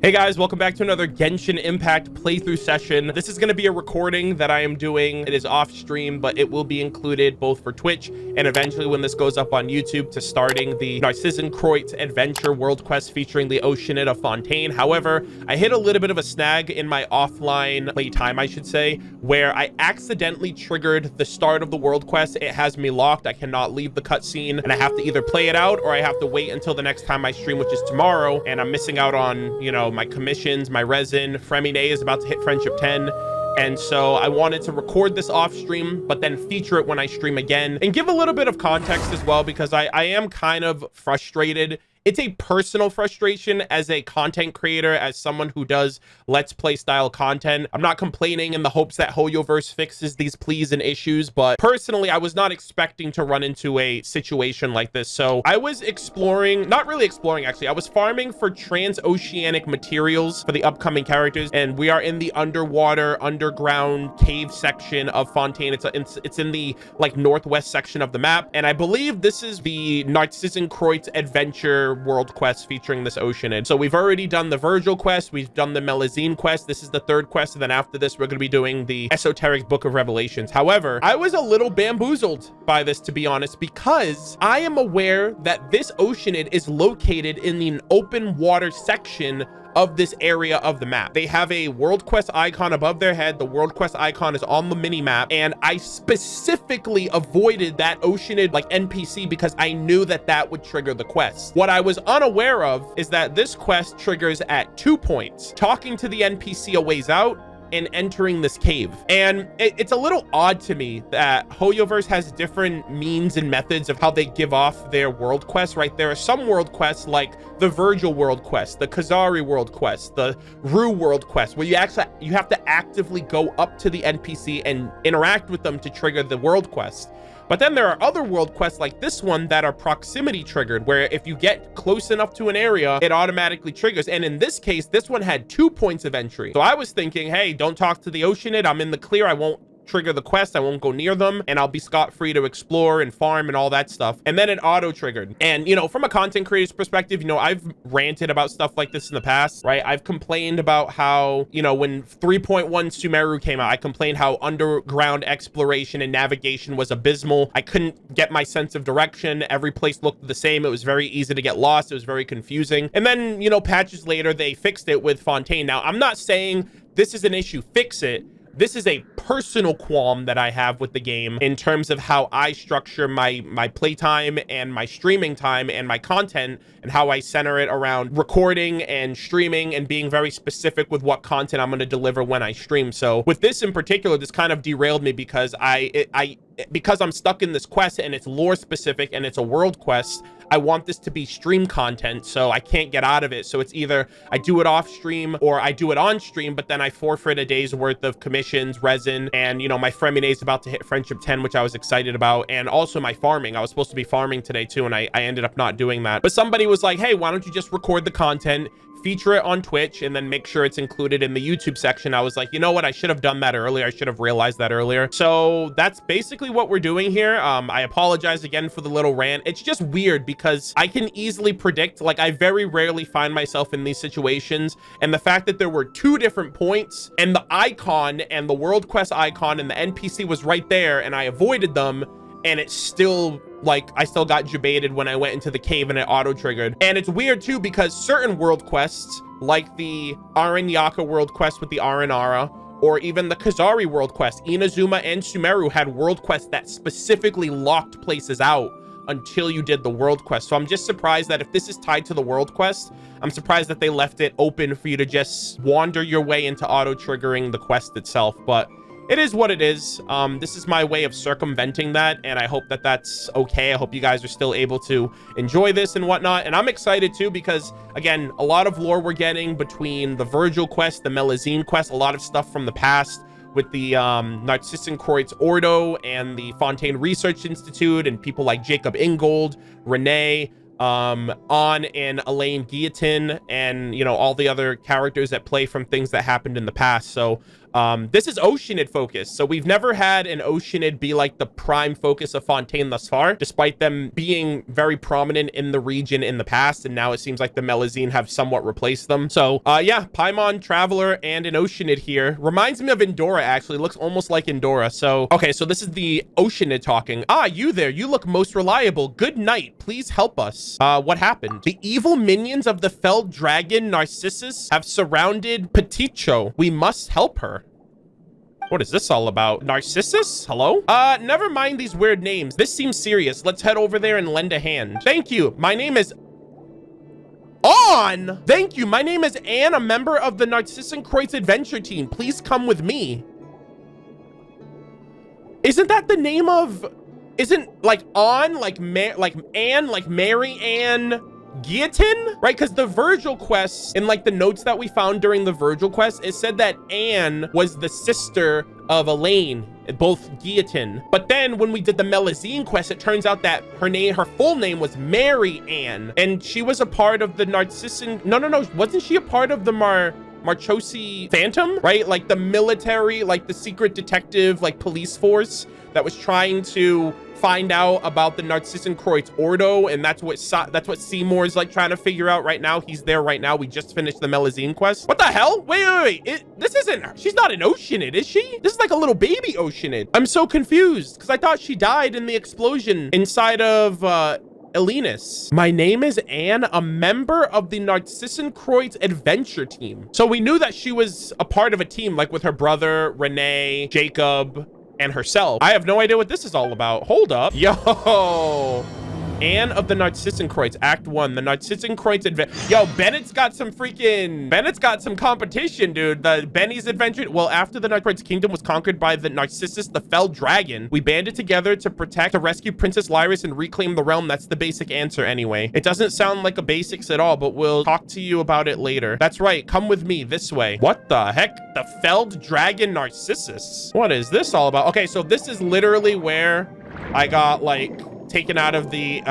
Hey guys, welcome back to another Genshin Impact playthrough session. This is going to be a recording that I am doing. It is off stream, but it will be included both for Twitch and eventually when this goes up on YouTube to starting the Narzissenkreuz adventure world quest featuring the Oceanid of Fontaine. However, I hit a little bit of a snag in my offline playtime, I should say, where I accidentally triggered the start of the world quest. It has me locked. I cannot leave the cutscene and I have to either play it out or I have to wait until the next time I stream, which is tomorrow. And I'm missing out on, you know, my commissions, my resin. Fremine is about to hit friendship 10. And so I wanted to record this off stream, but then feature it when I stream again and give a little bit of context as well, because I am kind of frustrated. It's a personal frustration as a content creator, as someone who does let's play style content. I'm not complaining in the hopes that Hoyoverse fixes these pleas and issues, but personally, I was not expecting to run into a situation like this. So I was exploring, not really exploring actually, I was farming for transoceanic materials for the upcoming characters, and we are in the underground cave section of Fontaine. It's in the like northwest section of the map, and I believe this is the Narzissenkreuz adventure world quest featuring this Oceanid. So we've already done the Virgil quest, we've done the Melazine quest, this is the third quest, and then after this we're going to be doing the esoteric book of revelations. However, I was a little bamboozled by this, to be honest, because I am aware that this Oceanid is located in the open water section of this area of the map. They have a world quest icon above their head. The world quest icon is on the mini map, and I specifically avoided that Oceanid like NPC because I knew that that would trigger the quest. What I was unaware of is that this quest triggers at 2 points: talking to the NPC a ways out and entering this cave. And it's a little odd to me that Hoyoverse has different means and methods of how they give off their world quests, right? There are some world quests like the Virgil world quest, the Kazari world quest, the Rue world quest, where you have to actively go up to the NPC and interact with them to trigger the world quest. But then there are other world quests like this one that are proximity triggered, where if you get close enough to an area, it automatically triggers. And in this case, this one had 2 points of entry. So I was thinking, hey, don't talk to the Oceanid. I'm in the clear. I won't trigger the quest, I won't go near them, and I'll be scot-free to explore and farm and all that stuff. And then it auto triggered. And you know, from a content creator's perspective, you know, I've ranted about stuff like this in the past, right? I've complained about how, you know, when 3.1 Sumeru came out, I complained how underground exploration and navigation was abysmal. I couldn't get my sense of direction. Every place looked the same. It was very easy to get lost. It was very confusing. And then, you know, patches later, they fixed it with Fontaine. Now, I'm not saying this is an issue, fix it. This is a personal qualm that I have with the game in terms of how I structure my playtime and my streaming time and my content, and how I center it around recording and streaming and being very specific with what content I'm going to deliver when I stream. So with this in particular, this kind of derailed me because because I'm stuck in this quest and it's lore specific and it's a world quest. I want this to be stream content, so I can't get out of it. So it's either I do it off stream or I do it on stream, but then I forfeit a day's worth of commissions, resin, and you know, my Fremine is about to hit friendship 10, which I was excited about, and also my farming. I was supposed to be farming today too, and I ended up not doing that. But somebody was like, hey, why don't you just record the content, feature it on Twitch, and then make sure it's included in the YouTube section. I was like, you know what? I should have done that earlier. I should have realized that earlier. So that's basically what we're doing here. I apologize again for the little rant. It's just weird because I can easily predict, like I very rarely find myself in these situations. And the fact that there were 2 different points and the icon and the world quest icon and the NPC was right there and I avoided them, and it's still like I still got jebaited when I went into the cave and it auto triggered. And it's weird too because certain world quests like the Aranyaka world quest with the Aranara, or even the Kazari world quest, Inazuma and Sumeru had world quests that specifically locked places out until you did the world quest. So I'm just surprised that if this is tied to the world quest, I'm surprised that they left it open for you to just wander your way into auto triggering the quest itself. But it is what it is. This is my way of circumventing that, and I hope that that's okay. I hope you guys are still able to enjoy this and whatnot. And I'm excited too because, again, a lot of lore we're getting between the Virgil quest, the Melazine quest, a lot of stuff from the past with the Narzissenkreus Ordo and the Fontaine Research Institute and people like Jacob Ingold, Renee, An and Elaine Guillotin, and you know, all the other characters that play from things that happened in the past. So This is Oceanid focus. So we've never had an Oceanid be like the prime focus of Fontaine thus far, despite them being very prominent in the region in the past. And now it seems like the Melazine have somewhat replaced them. So yeah, Paimon, Traveler, and an Oceanid here. Reminds me of Endora, actually. Looks almost like Endora. So, okay, so this is the Oceanid talking. Ah, you there. You look most reliable. Good night. Please help us. What happened? The evil minions of the felled dragon Narcissus have surrounded Peticho. We must help her. What is this all about? Narcissus? Hello? Never mind these weird names. This seems serious. Let's head over there and lend a hand. Thank you. My name is On. Thank you. My name is Anne, a member of the Narzissenkreuz adventure team. Please come with me. Isn't that the name of... Isn't like On, like Anne, like Mary Ann Guillotine, right? Because the Virgil quest, in like the notes that we found during the Virgil quest, it said that Anne was the sister of Elaine, both Guillotine. But then when we did the Melazine quest, it turns out that her full name was Mary Ann, and she was a part of the Narcissan. No, wasn't she a part of the Marchosi Phantom, right? Like the military, like the secret detective, like police force that was trying to find out about the Narzissenkreus Ordo, and that's what Seymour's like trying to figure out right now. He's there right now. We just finished the Melazine quest. What the hell? Wait. This isn't, she's not an Oceanid, is she? This is like a little baby Oceanid. I'm so confused because I thought she died in the explosion inside of Elinus. My name is Anne, a member of the Narzissenkreuz adventure team. So we knew that she was a part of a team, like with her brother, Renee, Jacob, and herself. I have no idea what this is all about. Hold up. Yo. Anne of the Narzissenkreuz, Act 1, the Narzissenkreuz adventure. Yo, Bennett's got some competition, dude. The Benny's adventure. Well, after the Narzissenkreuz kingdom was conquered by the Narcissus, the fell dragon, we banded together to rescue Princess Lyris and reclaim the realm. That's the basic answer anyway. It doesn't sound like a basics at all, but we'll talk to you about it later. That's right. Come with me this way. What the heck? The felled dragon Narcissus. What is this all about? Okay, so this is literally where I got like taken out of the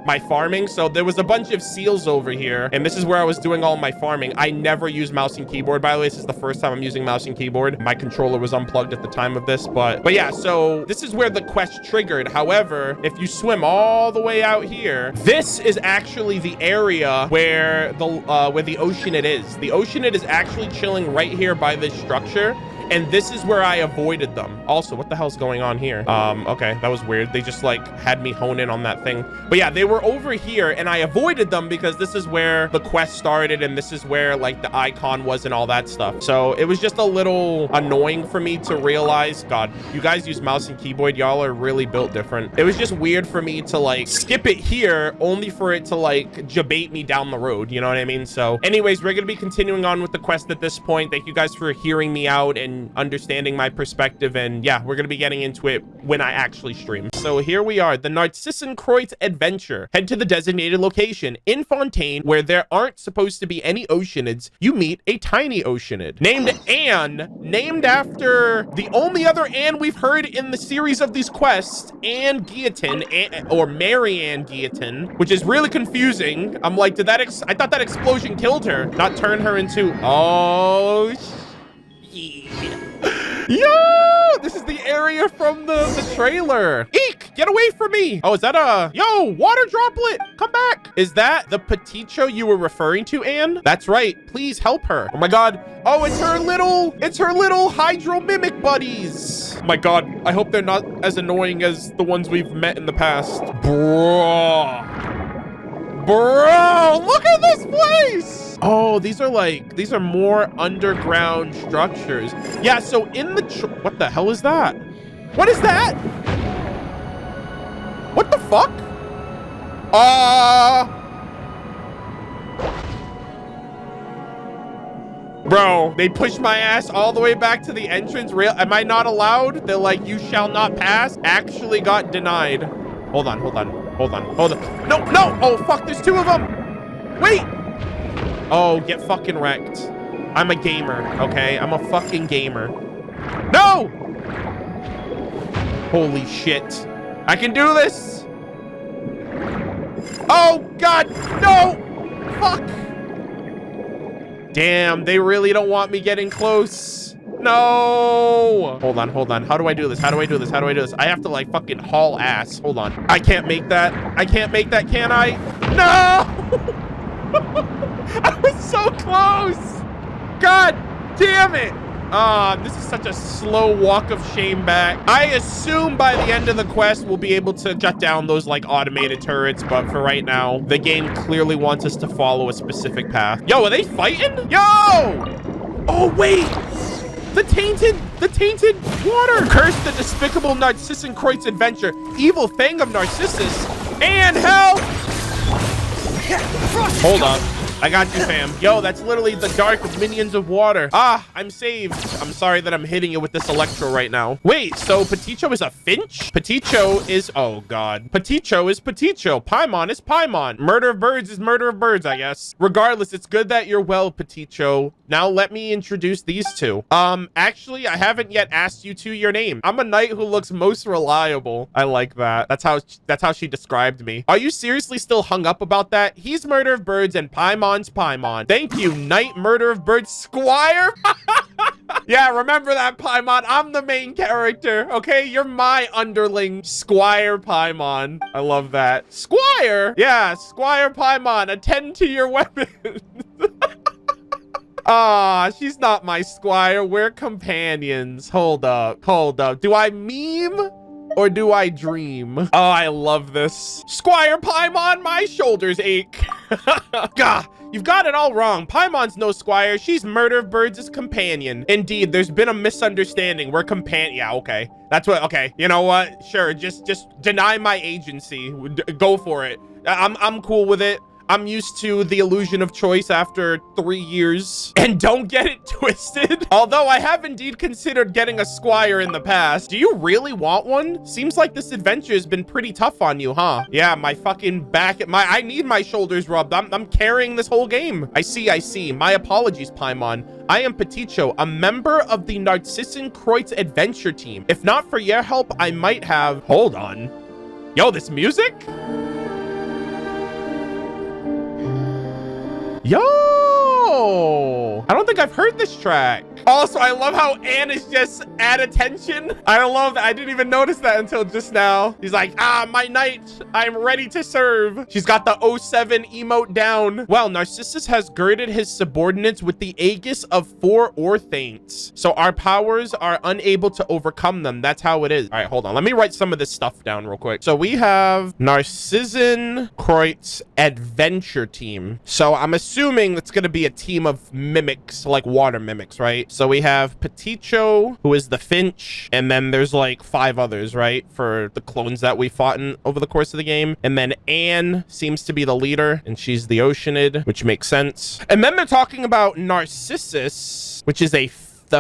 my farming. So there was a bunch of seals over here, and this is where I was doing all my farming. I never use mouse and keyboard, by the way. This is the first time I'm using mouse and keyboard. My controller was unplugged at the time of this, but yeah, so this is where the quest triggered. However, if you swim all the way out here, this is actually the area where the Oceanid is. The Oceanid is actually chilling right here by this structure, and this is where I avoided them. Also, what the hell's going on here? Okay, that was weird. They just like had me hone in on that thing. But yeah, they were over here and I avoided them because this is where the quest started and this is where like the icon was and all that stuff. So it was just a little annoying for me to realize, God, you guys use mouse and keyboard. Y'all are really built different. It was just weird for me to like skip it here only for it to like jabate me down the road. You know what I mean? So anyways, we're going to be continuing on with the quest at this point. Thank you guys for hearing me out and understanding my perspective, and yeah, we're gonna be getting into it when I actually stream. So here we are, the Narzissenkreuz adventure. Head to the designated location in Fontaine where there aren't supposed to be any Oceanids. You meet a tiny Oceanid named Anne, named after the only other Anne we've heard in the series of these quests, Anne Guillotine, or Mary Ann Guillotine, which is really confusing. I'm like, I thought that explosion killed her, not turn her into, oh yo, this is the area from the trailer. Eek, get away from me. Oh, is that a, yo, water droplet, come back. Is that the Peticho you were referring to, Anne? That's right, please help her. Oh my God. Oh, it's her little hydro mimic buddies. Oh my God, I hope they're not as annoying as the ones we've met in the past. Bro, look at this place. Oh, these are more underground structures. Yeah, so in the, what the hell is that? What is that? What the fuck? Bro, they pushed my ass all the way back to the entrance rail. Am I not allowed? They're like, you shall not pass. Actually got denied. Hold on. No. Oh, fuck, there's two of them. Wait. Oh, get fucking wrecked. I'm a gamer, okay? I'm a fucking gamer. No! Holy shit. I can do this. Oh, God, no! Fuck. Damn, they really don't want me getting close. No. Hold on. How do I do this? I have to like fucking haul ass. Hold on. I can't make that. Can I? No. I was so close. God damn it. This is such a slow walk of shame back. I assume by the end of the quest, we'll be able to shut down those like automated turrets. But for right now, the game clearly wants us to follow a specific path. Yo, are they fighting? Yo! Oh, wait. The tainted water. Curse the despicable Narzissenkreuz adventure. Evil fang of Narcissus. And help. Hold on. I got you, fam. Yo, that's literally the dark minions of water. Ah, I'm saved. I'm sorry that I'm hitting you with this electro right now. Wait, so Peticho is a finch? Peticho is, oh God. Peticho is Peticho. Paimon is Paimon. Murder of birds is murder of birds, I guess. Regardless, it's good that you're well, Peticho. Now let me introduce these two. Actually, I haven't yet asked you two your name. I'm a knight who looks most reliable. I like that. That's how she described me. Are you seriously still hung up about that? He's murder of birds and Paimon. Paimon. Thank you, Knight Murder of Birds Squire. Yeah, remember that, Paimon. I'm the main character, okay? You're my underling, Squire Paimon. I love that. Squire? Yeah, Squire Paimon. Attend to your weapons. Ah, she's not my squire. We're companions. Hold up. Do I meme? Or do I dream? Oh, I love this. Squire Paimon, my shoulders ache. Gah, you've got it all wrong. Paimon's no squire. She's Murder of Birds' companion. Indeed, there's been a misunderstanding. We're companion. Yeah, okay. That's what, okay. You know what? Sure, just deny my agency. Go for it. I'm cool with it. I'm used to the illusion of choice after 3 years. And don't get it twisted. Although I have indeed considered getting a squire in the past. Do you really want one? Seems like this adventure has been pretty tough on you, huh? Yeah, my fucking back, I need my shoulders rubbed. I'm carrying this whole game. I see. My apologies, Paimon. I am Peticho, a member of the Narzissenkreuz adventure team. If not for your help, I might have... Hold on. Yo, this music? Yo, I don't think I've heard this track. Also, I love how Anne is just at attention. I love that. I didn't even notice that until just now. He's like, ah, my knight, I'm ready to serve. She's got the 07 emote down. Well, Narcissus has girded his subordinates with the aegis of 4 orthaints. So our powers are unable to overcome them. That's how it is. All right, hold on. Let me write some of this stuff down real quick. So we have Narzissenkreuz adventure team. So I'm assuming it's going to be a team of mimics, like water mimics, right? So we have Peticho, who is the finch, and then there's like 5 others, right, for the clones that we fought in over the course of the game. And then Anne seems to be the leader, and she's the Oceanid, which makes sense. And then they're talking about Narcissus, which is the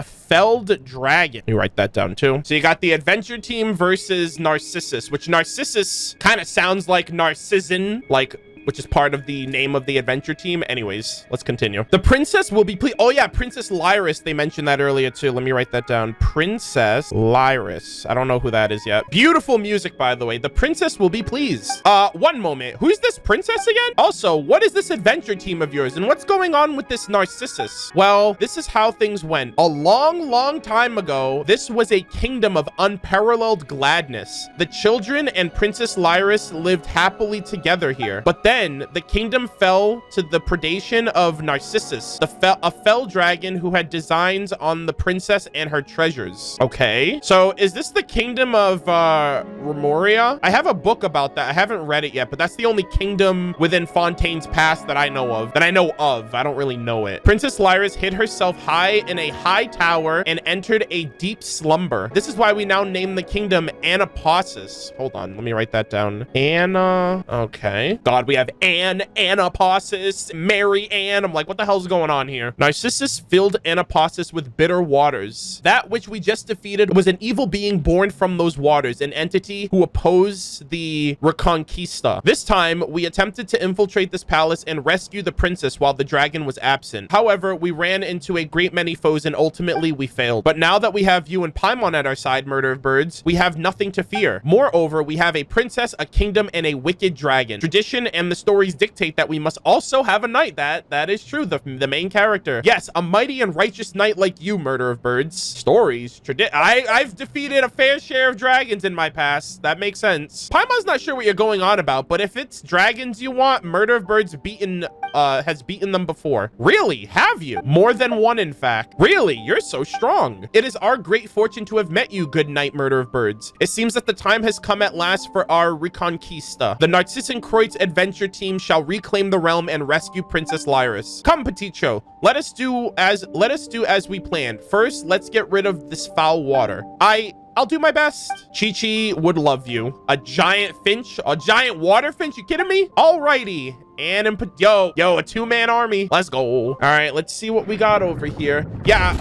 felled dragon. Let me write that down too. So you got the adventure team versus Narcissus, which Narcissus kind of sounds like Narcissan, like, which is part of the name of the adventure team. Anyways, let's continue. The princess will be pleased. Oh yeah, Princess Lyris. They mentioned that earlier too. Let me write that down. Princess Lyris. I don't know who that is yet. Beautiful music, by the way. The princess will be pleased. One moment. Who's this princess again? Also, what is this adventure team of yours? And what's going on with this Narcissus? Well, this is how things went. A long time ago, this was a kingdom of unparalleled gladness. The children and Princess Lyris lived happily together here. But then the kingdom fell to the predation of Narcissus, a fell dragon who had designs on the princess and her treasures. Okay, so is this the kingdom of Remoria? I have a book about that. I haven't read it yet, but that's the only kingdom within Fontaine's Pass that I know of. I don't really know it. Princess Lyris hid herself high in a high tower and entered a deep slumber. This is why we now name the kingdom Anaposis. Hold on, let me write that down. Anna. Okay. God, we have Anne, Anaposis, Mary Ann. I'm like, what the hell's going on here? Narcissus filled Anaposis with bitter waters. That which we just defeated was an evil being born from those waters, an entity who opposed the Reconquista. This time, we attempted to infiltrate this palace and rescue the princess while the dragon was absent. However, we ran into a great many foes and ultimately we failed. But now that we have you and Paimon at our side, Murder of Birds, we have nothing to fear. Moreover, we have a princess, a kingdom, and a wicked dragon. Tradition and and the stories dictate that we must also have a knight. That is true. The main character. Yes, a mighty and righteous knight like you, Murder of Birds. Stories. I've defeated a fair share of dragons in my past. That makes sense. Paimon's not sure what you're going on about, but if it's dragons you want, Murder of Birds has beaten them before. Really? Have you? More than one, in fact. Really? You're so strong. It is our great fortune to have met you, good knight Murder of Birds. It seems that the time has come at last for our reconquista. The Narzissenkreuz adventure team shall reclaim the realm and rescue Princess Lyris. Come, Petitcho. Let us do as we planned. First, let's get rid of this foul water. I'll do my best. Chi-Chi would love you. A giant finch? A giant water finch? You kidding me? Alrighty. And yo, a two-man army. Let's go. All right, let's see what we got over here. Yeah.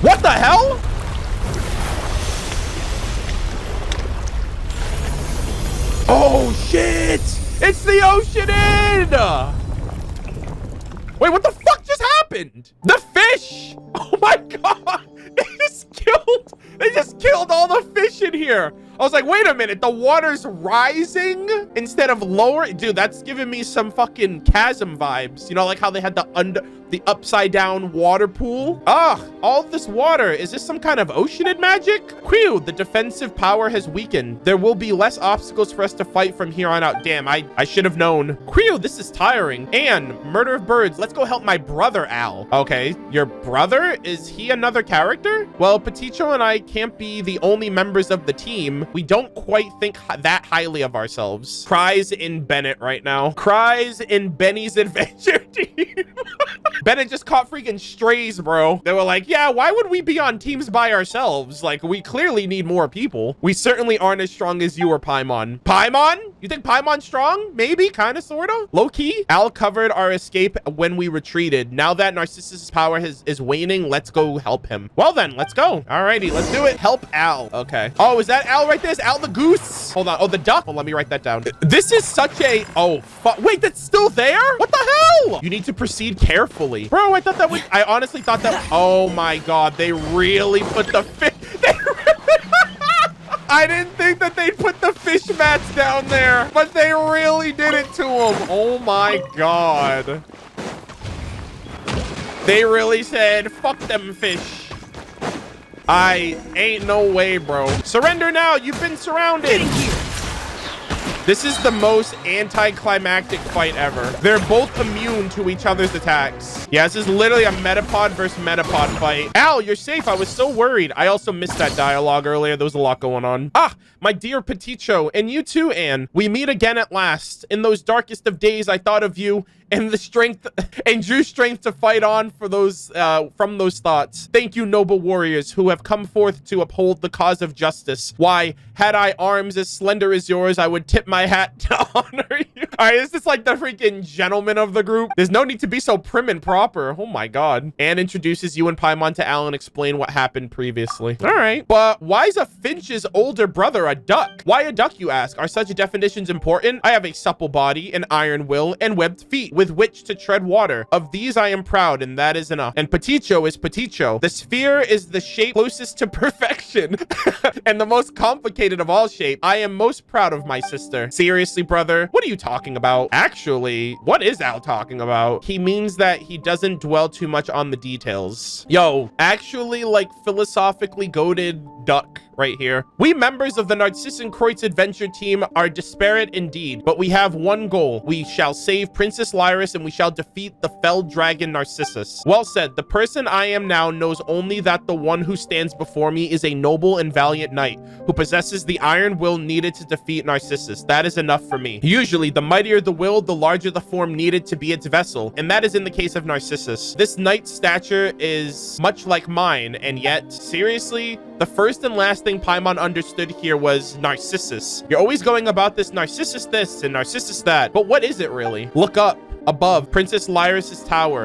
What the hell? Oh, shit. It's the ocean end. Wait, what the fuck just happened? The fish! Oh my god! They just killed all the fish in here. I was like, wait a minute, the water's rising instead of lowering? Dude, that's giving me some fucking chasm vibes. You know, like how they had the upside down water pool? Ugh, all this water. Is this some kind of oceanid magic? Whew, the defensive power has weakened. There will be less obstacles for us to fight from here on out. Damn, I should have known. Whew, this is tiring. And Murder of Birds, let's go help my brother, Al. Okay, your brother? Is he another character? Well, Petitcho and I can't be the only members of the team. We don't quite think that highly of ourselves. Cries in Bennett right now. Cries in Benny's adventure team. Bennett just caught freaking strays, bro. They were like, yeah, why would we be on teams by ourselves? Like, we clearly need more people. We certainly aren't as strong as you or Paimon. Paimon? You think Paimon's strong? Maybe, kind of, sort of. Low key. Al covered our escape when we retreated. Now that Narcissus' power is waning, let's go help him. Well then, let's go. Alrighty, let's do it. Help Al. Okay. Oh, is that Al right there? Is Al the goose? Hold on. Oh, the duck. Oh, let me write that down. This is such a... Oh, fuck. Wait, that's still there? What the hell? You need to proceed carefully. Bro, I honestly thought that... Oh my god, they really put the fish... I didn't think that they'd put the fish mats down there, but they really did it to him. Oh my god. They really said, fuck them fish. I ain't no way, bro. Surrender now. You've been surrounded. This is the most anticlimactic fight ever. They're both immune to each other's attacks. Yeah, this is literally a Metapod versus Metapod fight. Al, you're safe. I was so worried. I also missed that dialogue earlier. There was a lot going on. Ah, my dear Petitcho, and you too, Anne. We meet again at last. In those darkest of days, I thought of you and the strength and drew strength to fight on for those from those thoughts. Thank you, noble warriors who have come forth to uphold the cause of justice. Why, had I arms as slender as yours, I would tip my hat to honor you. All right, is this like the freaking gentleman of the group? There's no need to be so prim and proper. Oh my god. Anne introduces you and Paimon to Al and explain what happened previously. All right, but why is a finch's older brother a duck? Why a duck, you ask? Are such definitions important? I have a supple body, an iron will, and webbed feet with which to tread water. Of these I am proud, and that is enough. And Petitcho is Petitcho. The sphere is the shape closest to perfection and the most complicated of all shapes. I am most proud of my sister. Seriously, brother, what are you talking about? Actually, what is Al talking about? He means that he doesn't dwell too much on the details. Yo, actually, like philosophically goated duck right here. We members of the Narzissenkreuz adventure team are disparate indeed, but we have one goal. We shall save Princess Lyris and we shall defeat the felled dragon Narcissus. Well said. The person I am now knows only that the one who stands before me is a noble and valiant knight who possesses the iron will needed to defeat Narcissus. That is enough for me. Usually, the mightier the will, the larger the form needed to be its vessel, and that is in the case of Narcissus. This knight's stature is much like mine, and yet, seriously, the first and last thing Paimon understood here was Narcissus. You're always going about this Narcissus this and Narcissus that, but what is it really? Look up. Above Princess Lyris's tower.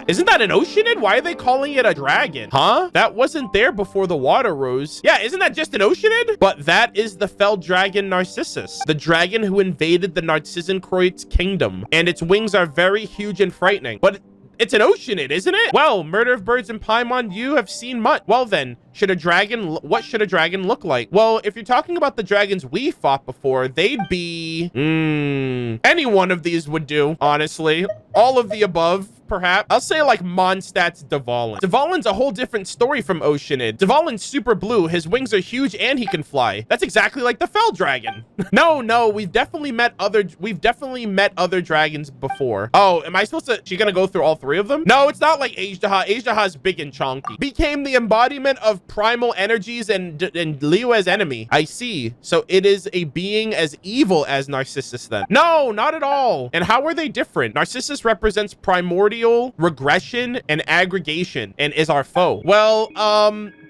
Isn't that an oceanid? Why are they calling it a dragon? Huh? That wasn't there before the water rose. Yeah, isn't that just an oceanid? But that is the felled dragon Narcissus, the dragon who invaded the Narzissenkreuz kingdom, and its wings are very huge and frightening. But it's an oceanid, isn't it? Well, Murder of Birds and Paimon, you have seen much. Well then, what should a dragon look like? Well, if you're talking about the dragons we fought before, they'd be any one of these would do, honestly. All of the above, perhaps. I'll say like Mondstadt's Dvalin. Dvalin's a whole different story from Oceanid. Dvalin's super blue, his wings are huge, and he can fly. That's exactly like the Fell Dragon. No, we've definitely met other dragons before. Oh, am I supposed to, she gonna go through all three of them? No, it's not like Ajdaha. Ajdaha's big and chonky. Became the embodiment of primal energies and Liyue's enemy. I see. So it is a being as evil as Narcissus then. No, not at all. And how are they different? Narcissus represents primordial regression and aggregation and is our foe. Well,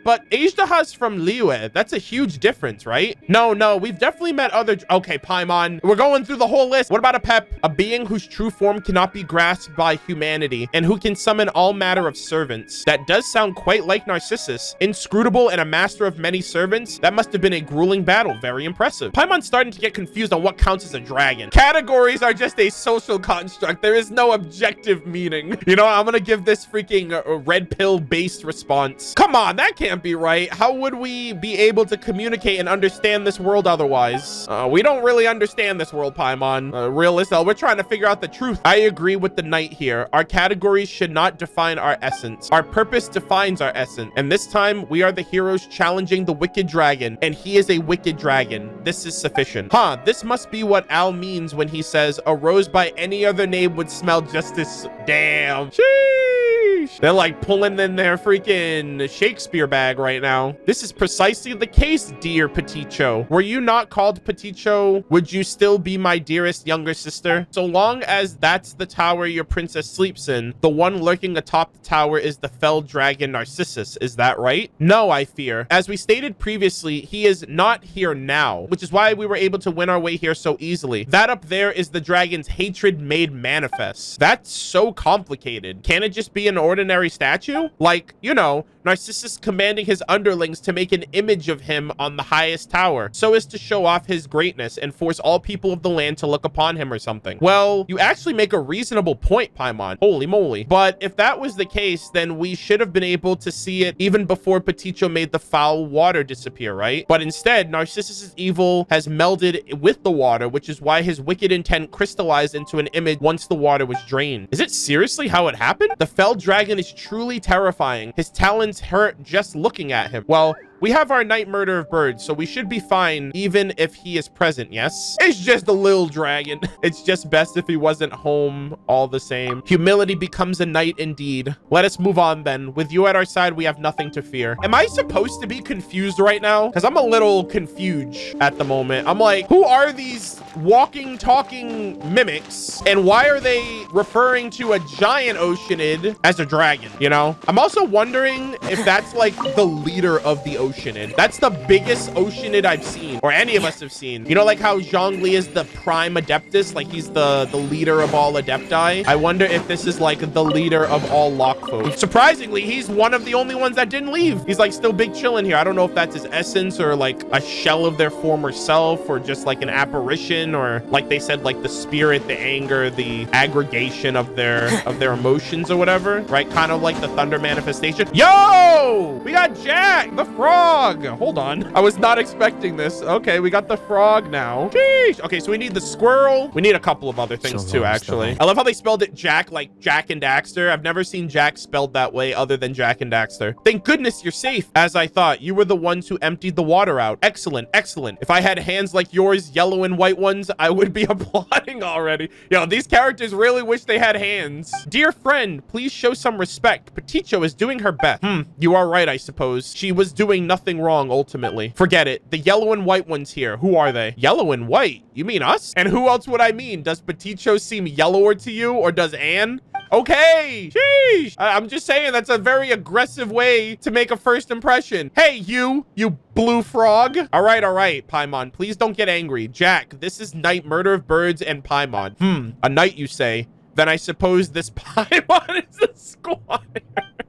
but Ajdaha's from Liyue. That's a huge difference, right? No, we've definitely met other... Okay, Paimon. We're going through the whole list. What about Apep? A being whose true form cannot be grasped by humanity and who can summon all matter of servants. That does sound quite like Narcissus. Inscrutable and a master of many servants. That must have been a grueling battle. Very impressive. Paimon's starting to get confused on what counts as a dragon. Categories are just a social construct. There is no objective meaning. You know, I'm gonna give this freaking red pill based response. Come on, that can't be right. How would we be able to communicate and understand this world otherwise? We don't really understand this world, Paimon. Realistic, we're trying to figure out the truth. I agree with the knight here. Our categories should not define our essence. Our purpose defines our essence. And this time, we are the heroes challenging the wicked dragon, and he is a wicked dragon. This is sufficient. Huh, this must be what Al means when he says, a rose by any other name would smell just as... Damn. Sheesh. They're like pulling in their freaking Shakespeare bag right now. This is precisely the case, dear Peticho. Were you not called Peticho? Would you still be my dearest younger sister? So long as that's the tower your princess sleeps in, the one lurking atop the tower is the fell dragon Narcissus. Is that right? No, I fear. As we stated previously, he is not here now, which is why we were able to win our way here so easily. That up there is the dragon's hatred made manifest. That's so complicated. Can it just be an ordinary statue? Like, you know, Narcissus commanding his underlings to make an image of him on the highest tower so as to show off his greatness and force all people of the land to look upon him or something. Well, you actually make a reasonable point, Paimon. Holy moly. But if that was the case, then we should have been able to see it even before Peticho made the foul water disappear, right? But instead, Narcissus's evil has melded with the water, which is why his wicked intent crystallized into an image once the water was drained. Is it seriously how it happened? The fell dragon is truly terrifying. His talons hurt just looking at him. Well, we have our night murder of birds, so we should be fine even if he is present, yes? It's just a little dragon. It's just best if he wasn't home all the same. Humility becomes a knight indeed. Let us move on then. With you at our side, we have nothing to fear. Am I supposed to be confused right now? Because I'm a little confused at the moment. I'm like, who are these walking, talking mimics? And why are they referring to a giant oceanid as a dragon, you know? I'm also wondering if that's like the leader of the oceanid. That's the biggest oceanid I've seen, or any of us have seen. You know, like how Zhongli is the prime adeptus, like he's the leader of all adepti. I wonder if this is like the leader of all lockfolk. Surprisingly, he's one of the only ones that didn't leave. He's like still big chilling here. I don't know if that's his essence or like a shell of their former self or just like an apparition or like they said, like the spirit, the anger, the aggregation of their emotions or whatever, right? Kind of like the thunder manifestation. Yo, we got Jack the frog. Hold on, I was not expecting this. Okay, we got the frog now. Sheesh. Okay, so we need the squirrel. We need a couple of other things too, actually. I love how they spelled it Jack, like Jack and Daxter. I've never seen Jack spelled that way other than Jack and Daxter. Thank goodness you're safe. As I thought, you were the ones who emptied the water out. Excellent, excellent. If I had hands like yours, yellow and white ones, I would be applauding already. Yo, these characters really wish they had hands. Dear friend, please show some respect. Peticho is doing her best. You are right, I suppose. She was doing nothing wrong ultimately. Forget it. The yellow and white ones here. Who are they? Yellow and white? You mean us? And who else would I mean? Does Peticho seem yellower to you, or does Anne? Okay. Sheesh. I'm just saying that's a very aggressive way to make a first impression. Hey, you blue frog. All right, Paimon, please don't get angry. Jack, this is Night Murder of Birds and Paimon. A knight, you say? Then I suppose this Paimon is a squire.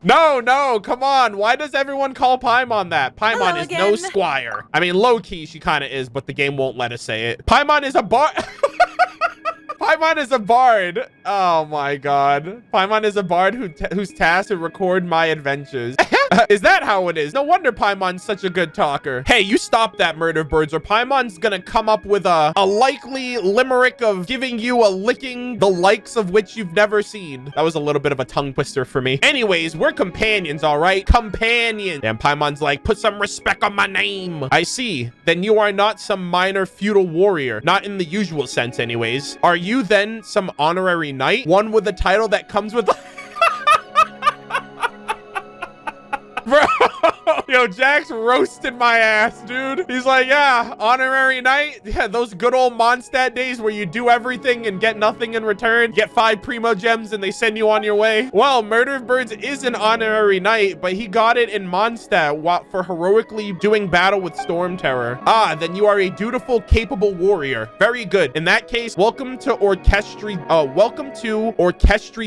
No, come on. Why does everyone call Paimon that? Paimon is no squire. I mean, low-key, she kind of is, but the game won't let us say it. Paimon is a bard. Paimon is a bard. Oh, my God. Paimon is a bard who's tasked to record my adventures. Is that how it is? No wonder Paimon's such a good talker. Hey, you stop that, Murder-of-Birds, or Paimon's gonna come up with a likely limerick of giving you a licking the likes of which you've never seen. That was a little bit of a tongue twister for me. Anyways, we're companions, all right? Companions. And Paimon's like, put some respect on my name. I see. Then you are not some minor feudal warrior. Not in the usual sense, anyways. Are you then some honorary knight? One with a title that comes with... Bro, yo, Jack's roasted my ass, dude. He's like, yeah, honorary knight. Yeah, those good old Mondstadt days where you do everything and get nothing in return. Get 5 primo gems and they send you on your way. Well, Murder-of-Birds is an honorary knight, but he got it in Mondstadt for heroically doing battle with Storm Terror. Ah, then you are a dutiful, capable warrior. Very good. In that case, welcome to Orchestry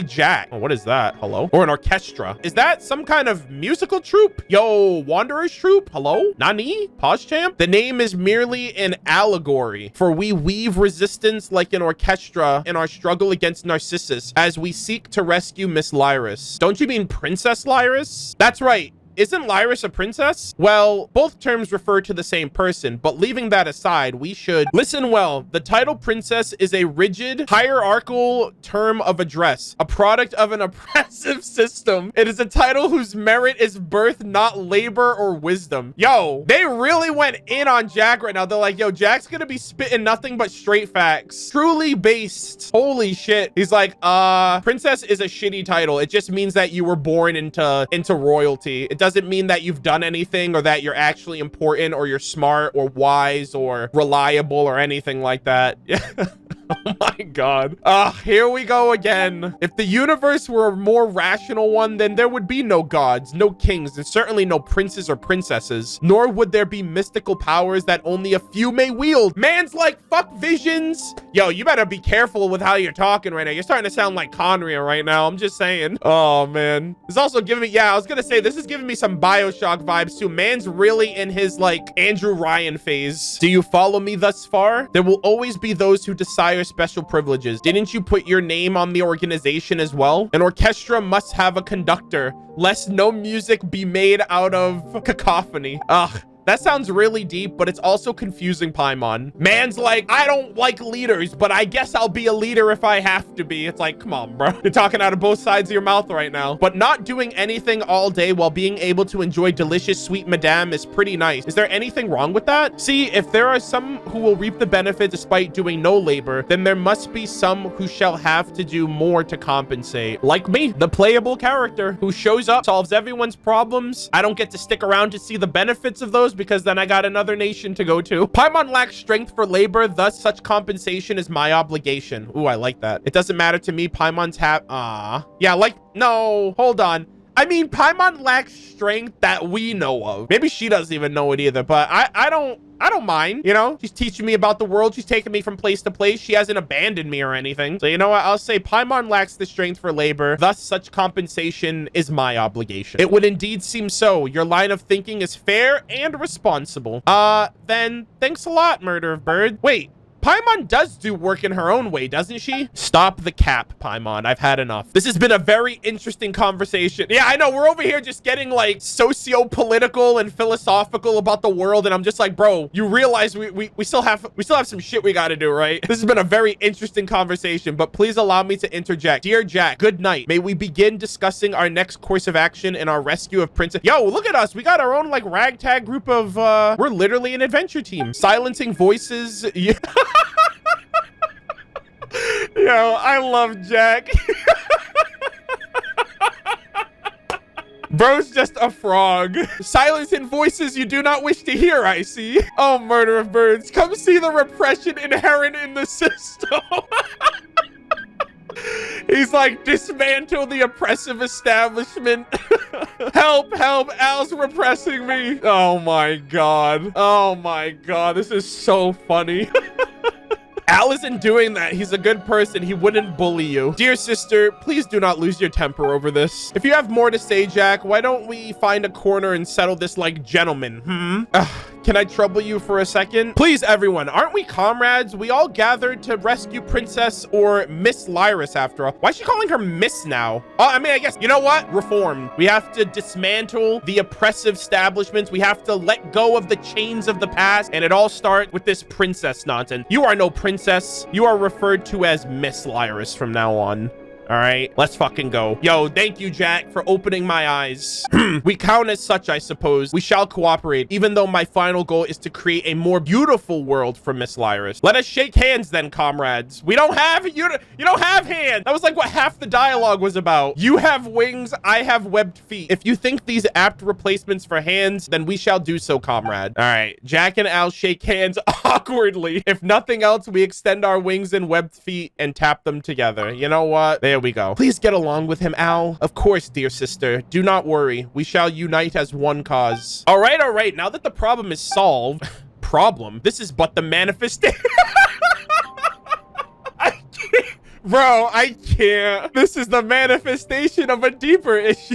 Jack. Oh, what is that? Hello? Or an orchestra. Is that some kind of musical troop? Yo, Wanderer's troop? Hello? Nani? PogChamp? The name is merely an allegory, for we weave resistance like an orchestra in our struggle against Narcissus as we seek to rescue Miss Lyris. Don't you mean Princess Lyris? That's right. Isn't Lyris a princess? Well, both terms refer to the same person, but leaving that aside, we should listen well. The title princess is a rigid, hierarchical term of address, a product of an oppressive system. It is a title whose merit is birth, not labor or wisdom. Yo, they really went in on Jack right now. They're like, yo, Jack's gonna be spitting nothing but straight facts. Truly based. Holy shit. He's like, princess is a shitty title. It just means that you were born into royalty. It doesn't mean that you've done anything or that you're actually important or you're smart or wise or reliable or anything like that. Oh my god. Here we go again. If the universe were a more rational one, then there would be no gods, no kings, and certainly no princes or princesses. Nor would there be mystical powers that only a few may wield. Man's like, fuck visions. Yo, you better be careful with how you're talking right now. You're starting to sound like Conria right now. I'm just saying. Oh, man. It's also giving me, yeah, I was gonna say, this is giving me some Bioshock vibes too. Man's really in his, like, Andrew Ryan phase. Do you follow me thus far? There will always be those who desire special privileges. Didn't you put your name on the organization as well? An orchestra must have a conductor, lest no music be made out of cacophony. Ugh. That sounds really deep, but it's also confusing, Paimon. Man's like, I don't like leaders, but I guess I'll be a leader if I have to be. It's like, come on, bro. You're talking out of both sides of your mouth right now. But not doing anything all day while being able to enjoy delicious sweet madame is pretty nice. Is there anything wrong with that? See, if there are some who will reap the benefit despite doing no labor, then there must be some who shall have to do more to compensate. Like me, the playable character who shows up, solves everyone's problems. I don't get to stick around to see the benefits of those because then I got another nation to go to. Paimon lacks strength for labor, thus such compensation is my obligation. Ooh, I like that. It doesn't matter to me. Paimon's yeah, like, no, hold on. I mean, Paimon lacks strength that we know of. Maybe she doesn't even know it either, but I don't mind, you know? She's teaching me about the world. She's taking me from place to place. She hasn't abandoned me or anything. So you know what? I'll say Paimon lacks the strength for labor. Thus, such compensation is my obligation. It would indeed seem so. Your line of thinking is fair and responsible. Then thanks a lot, Murder-of-Birds. Wait. Paimon does do work in her own way, doesn't she? Stop the cap, Paimon. I've had enough. This has been a very interesting conversation. Yeah, I know. We're over here just getting like socio-political and philosophical about the world. And I'm just like, bro, you realize we still have some shit we got to do, right? This has been a very interesting conversation, but please allow me to interject. Dear Jack, good night. May we begin discussing our next course of action in our rescue of Princess. Yo, look at us. We got our own like ragtag group of, we're literally an adventure team. Silencing voices. Yeah. Yo, I love Jack. Bro's just a frog. Silence in voices you do not wish to hear, I see. Oh, Murder-of-Birds, come see the repression inherent in the system. He's like, dismantle the oppressive establishment. Help, help, Al's repressing me. Oh my god. Oh my god, this is so funny. Al isn't doing that. He's a good person. He wouldn't bully you. Dear sister, please do not lose your temper over this. If you have more to say, Jack, why don't we find a corner and settle this like gentlemen? Can I trouble you for a second? Please, everyone, aren't we comrades? We all gathered to rescue Princess or Miss Lyris after all. Why is she calling her Miss now? Oh, I mean, I guess, you know what? Reformed. We have to dismantle the oppressive establishments. We have to let go of the chains of the past. And it all starts with this princess nonsense. You are no princess. You are referred to as Miss Lyris from now on. All right, let's fucking go. Yo, thank you, Jack, for opening my eyes. We count as such, I suppose. We shall cooperate, even though my final goal is to create a more beautiful world for Miss Lyris. Let us shake hands then, comrades. We don't have, you don't have hands. That was like what half the dialogue was about. You have wings, I have webbed feet. If you think these apt replacements for hands, then we shall do so, comrade. All right, Jack and Al shake hands awkwardly. If nothing else, we extend our wings and webbed feet and tap them together. You know what? There we go. Please get along with him, Al. Of course, dear sister. Do not worry. We shall unite as one cause. All right, all right. Now that the problem is solved, problem? This is but the manifestation. Bro, I can't. This is the manifestation of a deeper issue.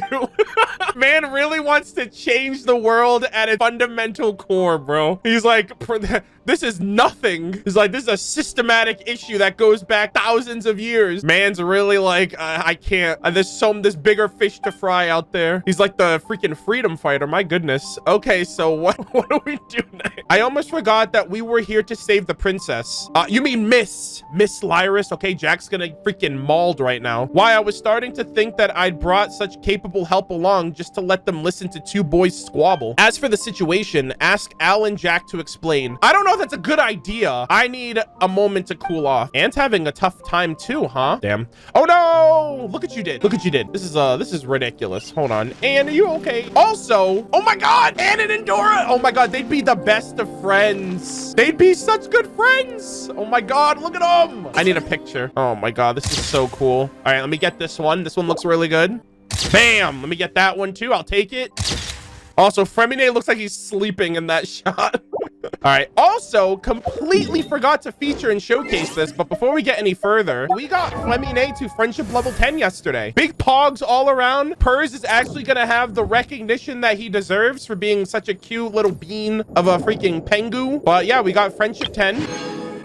Man really wants to change the world at a fundamental core, bro. He's like, this is nothing. He's like, this is a systematic issue that goes back thousands of years. Man's really like, I can't. There's bigger fish to fry out there. He's like the freaking freedom fighter. My goodness. Okay, so what do we do next? I almost forgot that we were here to save the princess. You mean Miss Lyris? Okay, Jack's gonna freaking mauled right now. Why, I was starting to think that I'd brought such capable help along just to let them listen to two boys squabble. As for the situation, ask Al and Jack to explain. I don't know if that's a good idea. I need a moment to cool off. Ant's having a tough time too, huh? Damn. Oh no! Look what you did. Look what you did. This is ridiculous. Hold on. Ann, are you okay? Also, oh my god, Ann and Endora. Oh my god, they'd be the best of friends. They'd be such good friends. Oh my god, look at them. I need a picture. Oh my god, this is so cool. All right, let me get this one. This one looks really good. Bam. Let me get that one too. I'll take it. Also, Fremine looks like he's sleeping in that shot. All right. Also, completely forgot to feature and showcase this, but before we get any further, we got Fremine to friendship level 10 yesterday. Big pogs all around. Purrs is actually going to have the recognition that he deserves for being such a cute little bean of a freaking pengu. But yeah, we got friendship 10.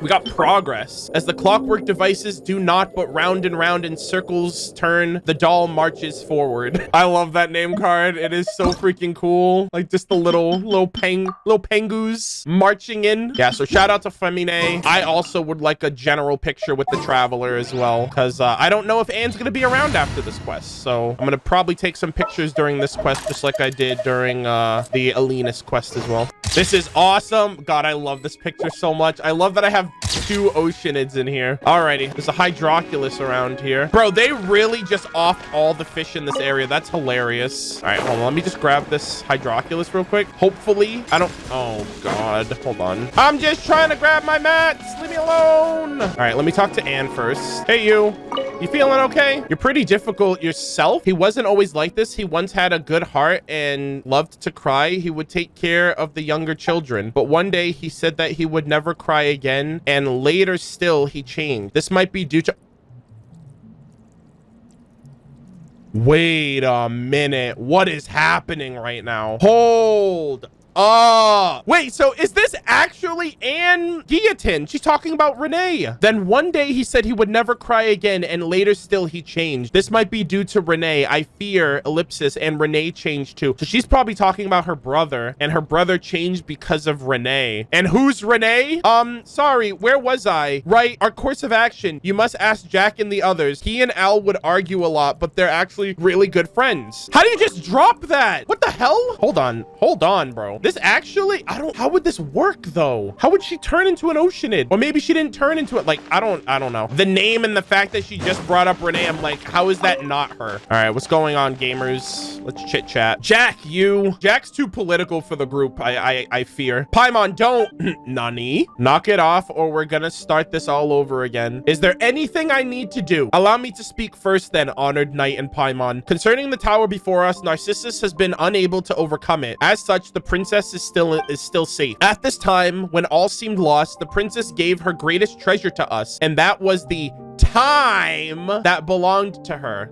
We got progress. As the clockwork devices do not but round and round in circles turn, the doll marches forward. I love that name card. It is so freaking cool. Like just the little pengus marching in. Yeah, so shout out to Femine. I also would like a general picture with the traveler as well, because I don't know if Anne's gonna be around after this quest. So I'm gonna probably take some pictures during this quest, just like I did during the Alenus quest as well. This is awesome. God, I love this picture so much. I love that I have 2 oceanids in here. Alrighty, there's a hydroculus around here. Bro, they really just offed all the fish in this area. That's hilarious. All right, hold on. Let me just grab this hydroculus real quick. Hopefully, I don't... Oh, God. Hold on. I'm just trying to grab my mats. Leave me alone. All right, let me talk to Anne first. Hey, you. You feeling okay? You're pretty difficult yourself. He wasn't always like this. He once had a good heart and loved to cry. He would take care of the younger children. But one day he said that he would never cry again. And later still, he changed. This might be due to... Wait a minute. What is happening right now? Hold wait, so is this actually Anne Guillotine? She's talking about Renee. Then one day he said he would never cry again, and later still he changed. This might be due to Renee. I fear ellipsis, and Renee changed too. So she's probably talking about her brother, and her brother changed because of Renee. And who's Renee? Sorry, where was I? Right, our course of action. You must ask Jack and the others. He and Al would argue a lot, but they're actually really good friends. How do you just drop that? What the hell? Hold on, bro. This actually, how would this work though? How would she turn into an oceanid? Or maybe she didn't turn into it. Like, I don't know. The name and the fact that she just brought up Renee, I'm like, how is that not her? All right, what's going on, gamers? Let's chit chat. Jack's too political for the group, I fear. Paimon, don't. Nani? Knock it off or we're gonna start this all over again. Is there anything I need to do? Allow me to speak first then, honored knight and Paimon. Concerning the tower before us, Narcissus has been unable to overcome it. As such, the princess is still safe. At this time, when all seemed lost, the princess gave her greatest treasure to us, and that was the time that belonged to her.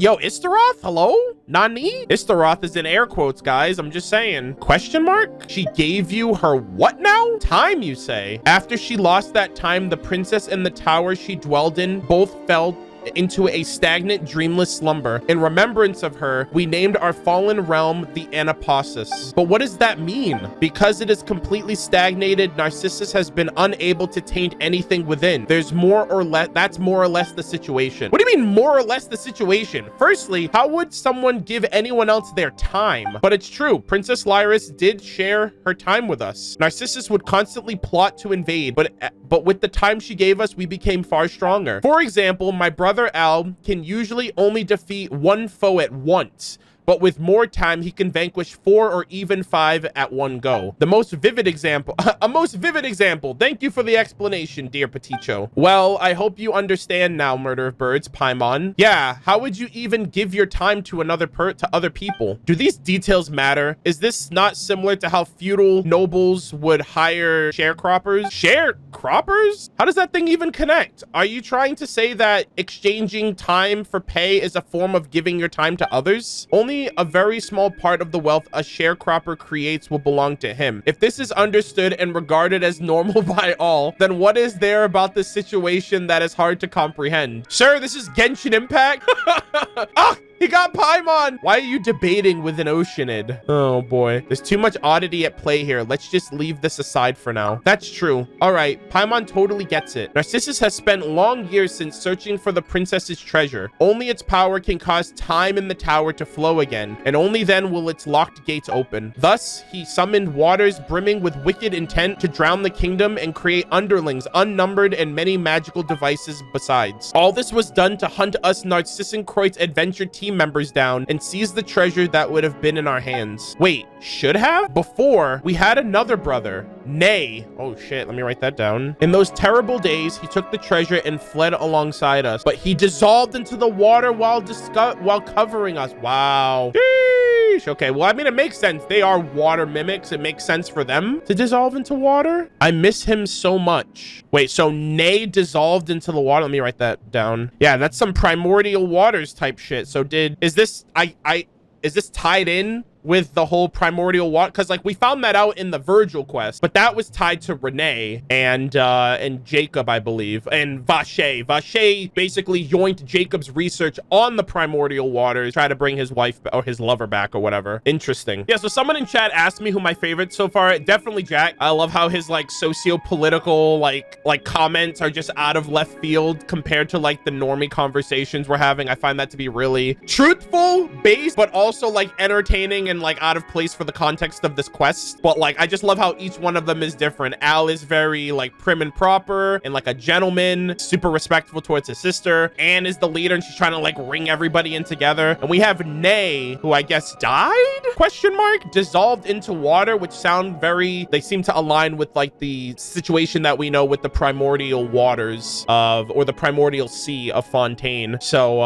Yo, Istaroth? Hello? Nani? Istaroth is in air quotes, guys. I'm just saying. Question mark? She gave you her what now? Time, you say? After she lost that time, the princess and the tower she dwelled in both fell into a stagnant, dreamless slumber. In remembrance of her, we named our fallen realm the Anaposis. But what does that mean? Because it is completely stagnated, Narcissus has been unable to taint anything within. There's more or less, that's more or less the situation. What do you mean more or less the situation? Firstly, how would someone give anyone else their time? But it's true, Princess Lyris did share her time with us. Narcissus would constantly plot to invade, but with the time she gave us, we became far stronger. For example, my brother Al can usually only defeat one foe at once, but with more time, he can vanquish 4 or even 5 at one go. The most vivid example, a most vivid example. Thank you for the explanation, dear Peticho. Well, I hope you understand now, Murder of Birds, Paimon. Yeah, how would you even give your time to other people? Do these details matter? Is this not similar to how feudal nobles would hire sharecroppers? Sharecroppers? How does that thing even connect? Are you trying to say that exchanging time for pay is a form of giving your time to others? Only a very small part of the wealth a sharecropper creates will belong to him. If this is understood and regarded as normal by all, then what is there about this situation that is hard to comprehend? Sir, this is Genshin Impact. Ah! He got Paimon! Why are you debating with an Oceanid? Oh boy. There's too much oddity at play here. Let's just leave this aside for now. That's true. All right, Paimon totally gets it. Narcissus has spent long years since searching for the princess's treasure. Only its power can cause time in the tower to flow again, and only then will its locked gates open. Thus, he summoned waters brimming with wicked intent to drown the kingdom and create underlings, unnumbered, and many magical devices besides. All this was done to hunt us Narzissenkreuz adventure team members down and seize the treasure that would have been in our hands. Wait, should have? Before, we had another brother, Nay. Oh shit, let me write that down. In those terrible days, he took the treasure and fled alongside us, but he dissolved into the water while covering us. Wow. Sheesh. Okay, well, I mean, it makes sense. They are water mimics. It makes sense for them to dissolve into water. I miss him so much. Wait, so Nay dissolved into the water. Let me write that down. Yeah, that's some primordial waters type shit. So is this tied in with the whole primordial water? Because like we found that out in the Virgil quest, but that was tied to Renee and Jacob, I believe, and Vache. Vache basically yoinked Jacob's research on the primordial waters, try to bring his wife or his lover back or whatever. Interesting. Yeah, so someone in chat asked me who my favorite so far. Definitely Jack. I love how his like socio-political like comments are just out of left field compared to like the normie conversations we're having. I find that to be really truthful, based, but also like entertaining and like out of place for the context of this quest. But like I just love how each one of them is different. Al is very like prim and proper and like a gentleman, super respectful towards his sister. Anne is the leader and she's trying to like ring everybody in together. And we have Nay, who I guess died? Question mark? Dissolved into water, which sound very, they seem to align with like the situation that we know with the primordial waters of, or the primordial sea of Fontaine. So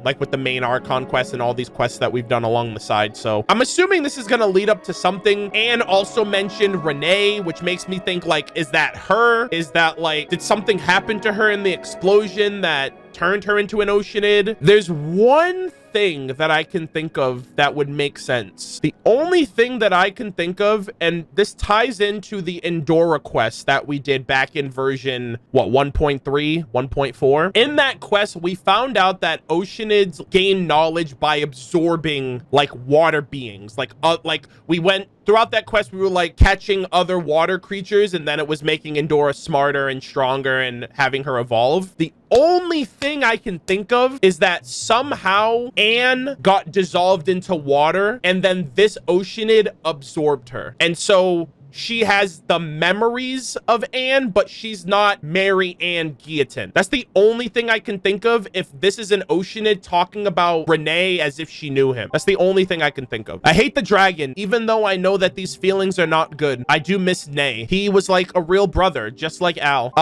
like with the main Archon quest and all these quests that we've done along the side. So I'm assuming this is gonna lead up to something. And also mentioned Renee, which makes me think like, is that her? Is that like, did something happen to her in the explosion that turned her into an Oceanid? There's one thing that I can think of that would make sense. The only thing that I can think of, and this ties into the Endora quest that we did back in version, what, 1.3, 1.4? In that quest, we found out that Oceanids gain knowledge by absorbing like water beings. Like we went throughout that quest, we were like catching other water creatures, and then it was making Endora smarter and stronger and having her evolve. The only thing I can think of is that somehow Anne got dissolved into water and then this Oceanid absorbed her. And so she has the memories of Anne, but she's not Mary Ann Guillotine. That's the only thing I can think of if this is an Oceanid talking about Renee as if she knew him. That's the only thing I can think of. I hate the dragon, even though I know that these feelings are not good. I do miss Nay. He was like a real brother, just like Al.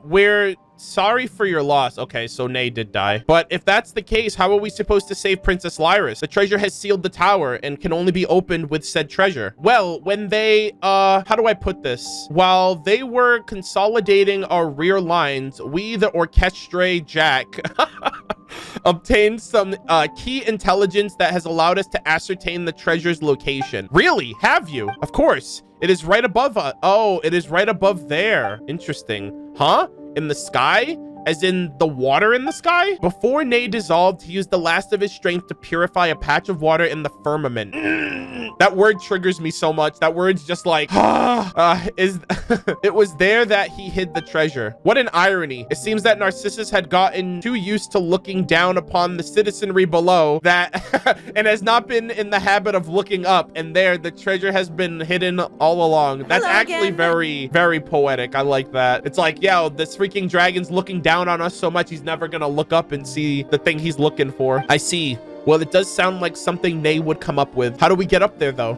We're sorry for your loss. Okay, so Nay did die. But if that's the case, how are we supposed to save Princess Lyris? The treasure has sealed the tower and can only be opened with said treasure. Well, when they, how do I put this? While they were consolidating our rear lines, we, the orchestre Jack, Obtained some key intelligence that has allowed us to ascertain the treasure's location. Really? Have you? Of course. It is right above us. Oh, it is right above there. Interesting. Huh? In the sky? As in the water in the sky? Before Nay dissolved, he used the last of his strength to purify a patch of water in the firmament. That word triggers me so much. That word's just like, it was there that he hid the treasure. What an irony. It seems that Narcissus had gotten too used to looking down upon the citizenry below that and has not been in the habit of looking up. And there, the treasure has been hidden all along. That's actually very, very poetic. I like that. It's like, yo, this freaking dragon's looking down on us so much he's never gonna look up and see the thing he's looking for. I see. Well, it does sound like something Nay would come up with. How do we get up there though?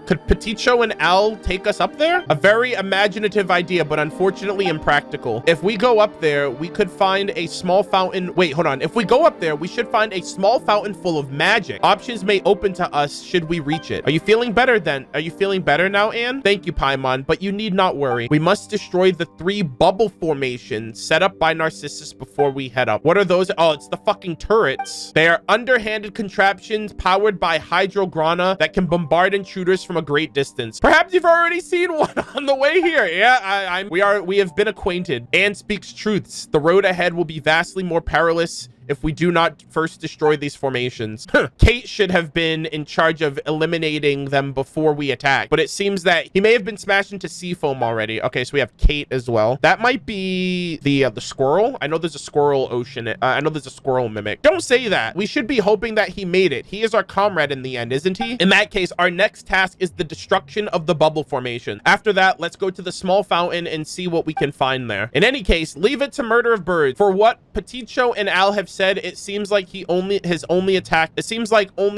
Could Petitcho and Al take us up there? A very imaginative idea, but unfortunately impractical. If we go up there, we could find a small fountain. Wait, hold on. If we go up there, we should find a small fountain full of magic. Options may open to us should we reach it. Are you feeling better then? Are you feeling better now, Anne? Thank you, Paimon, but you need not worry. We must destroy the 3 bubble formations set up by Narcissus before we head up. What are those? Oh, it's the fucking turrets. They are underhanded contraptions powered by hydrograna that can bombard intruders from a great distance. Perhaps you've already seen one on the way here. Yeah, we have been acquainted. Anne speaks truths. The road ahead will be vastly more perilous if we do not first destroy these formations. Kate should have been in charge of eliminating them before we attack, but it seems that he may have been smashed into sea foam already. Okay, so we have Kate as well. That might be the squirrel. I know there's a squirrel ocean. I know there's a squirrel mimic. Don't say that. We should be hoping that he made it. He is our comrade in the end, isn't he? In that case, our next task is the destruction of the bubble formation. After that, let's go to the small fountain and see what we can find there. In any case, leave it to Murder-of-Birds. For what Petitcho and Al have said, it seems like only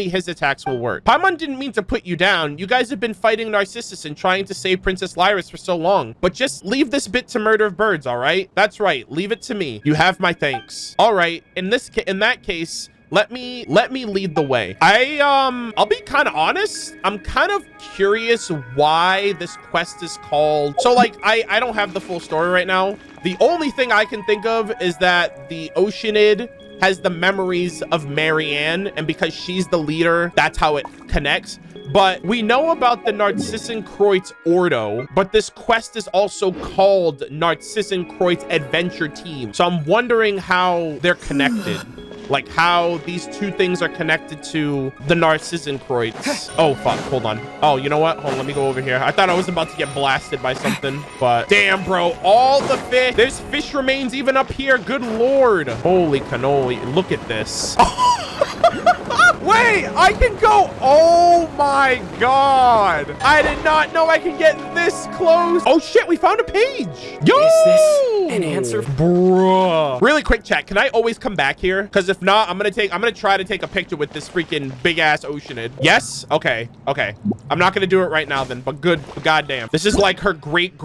his attacks will work. Paimon didn't mean to put you down. You guys have been fighting Narcissus and trying to save Princess Lyris for so long, but just leave this bit to Murder-of-Birds, all right? That's right. Leave it to me. You have my thanks. All right. In that case, let me lead the way. I'll be kind of honest. I'm kind of curious why this quest is called. So like, I don't have the full story right now. The only thing I can think of is that the Oceanid has the memories of Marianne, and because she's the leader, that's how it connects. But we know about the Narzissenkreus Ordo, but this quest is also called Narzissenkreuz Adventure Team. So I'm wondering how they're connected. Like how these two things are connected to the Narzissenkreuz. Oh, fuck. Hold on. Oh, you know what? Hold on. Let me go over here. I thought I was about to get blasted by something, but damn, bro. All the fish. There's fish remains even up here. Good Lord. Holy cannoli. Look at this. Wait, I can go. Oh my God. I did not know I could get this close. Oh shit, we found a page. Yo! Is this an answer? Bruh. Really quick chat. Can I always come back here? Because if not, I'm gonna try to take a picture with this freaking big ass Oceanid. Yes? Okay. Okay. I'm not gonna do it right now then, but good goddamn. This is like her great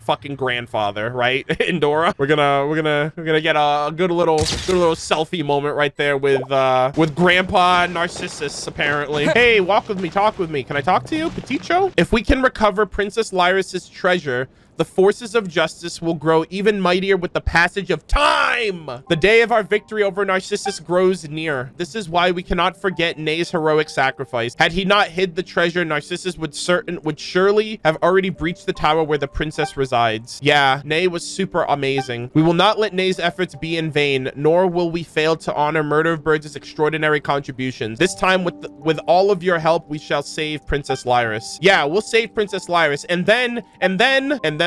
fucking grandfather, right? Indora. We're gonna get a good little selfie moment right there with Grandpa Narcissus, apparently. Hey, walk with me, talk with me. Can I talk to you, Petitcho? If we can recover Princess Lyris's treasure, the forces of justice will grow even mightier with the passage of time. The day of our victory over Narcissus grows near. This is why we cannot forget Nay's heroic sacrifice. Had he not hid the treasure, Narcissus would surely have already breached the tower where the princess resides. Yeah, Nay was super amazing. We will not let Nay's efforts be in vain, nor will we fail to honor Murder-of-Birds' extraordinary contributions. This time, with all of your help, we shall save Princess Lyris. Yeah, we'll save Princess Lyris, and then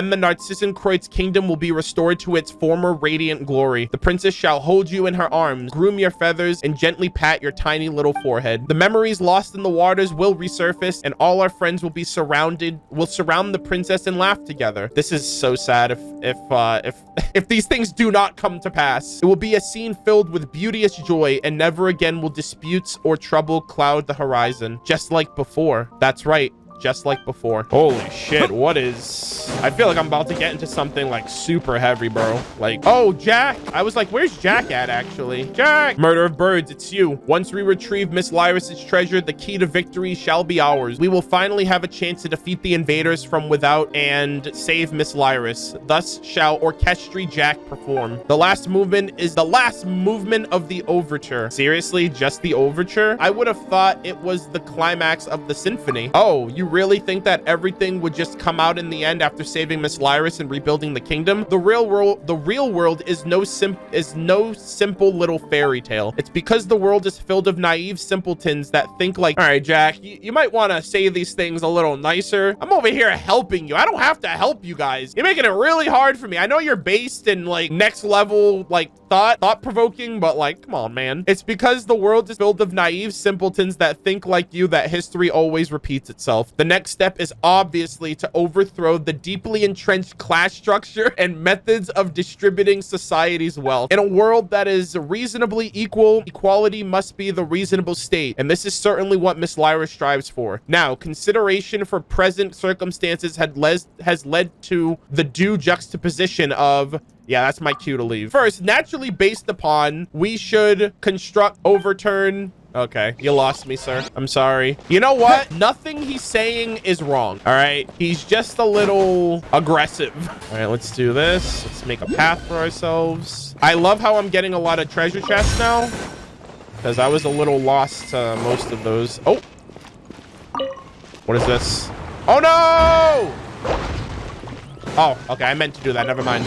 the Narzissenkreuz kingdom will be restored to its former radiant glory. The princess shall hold you in her arms, groom your feathers, and gently pat your tiny little forehead. The memories lost in the waters will resurface, and all our friends will surround the princess and laugh together. This is so sad if these things do not come to pass. It will be a scene filled with beauteous joy, and never again will disputes or trouble cloud the horizon. Just like before. That's right. just like before. Holy shit, what is... I feel like I'm about to get into something like super heavy, bro. Like, oh, Jack. I was like, where's Jack at, actually? Jack! Murder of Birds, it's you. Once we retrieve Miss Lyris's treasure, the key to victory shall be ours. We will finally have a chance to defeat the invaders from without and save Miss Lyris. Thus shall Orchestre Jack perform. The last movement is the last movement of the overture. Seriously, just the overture? I would have thought it was the climax of the symphony. Oh, you really think that everything would just come out in the end after saving Miss Lyris and rebuilding the kingdom? The real world is no simple little fairy tale. It's because the world is filled of naive simpletons that think like, all right, Jack, you might want to say these things a little nicer. I'm over here helping you. I don't have to help you guys. You're making it really hard for me. I know you're based in like next level, like thought-provoking, but like, come on, man. It's because the world is filled of naive simpletons that think like you that history always repeats itself. The next step is obviously to overthrow the deeply entrenched class structure and methods of distributing society's wealth. In a world that is reasonably equal, equality must be the reasonable state, and this is certainly what Miss Lyra strives for. Now, consideration for present circumstances has led to the due juxtaposition of... Yeah, that's my cue to leave. First, naturally based upon, we should construct, overturn... Okay, you lost me, sir. I'm sorry. You know what? Nothing he's saying is wrong. All right, he's just a little aggressive. All right, let's do this. Let's make a path for ourselves. I love how I'm getting a lot of treasure chests now, because I was a little lost to most of those. Oh, what is this? Oh no! Oh, okay, I meant to do that. Never mind.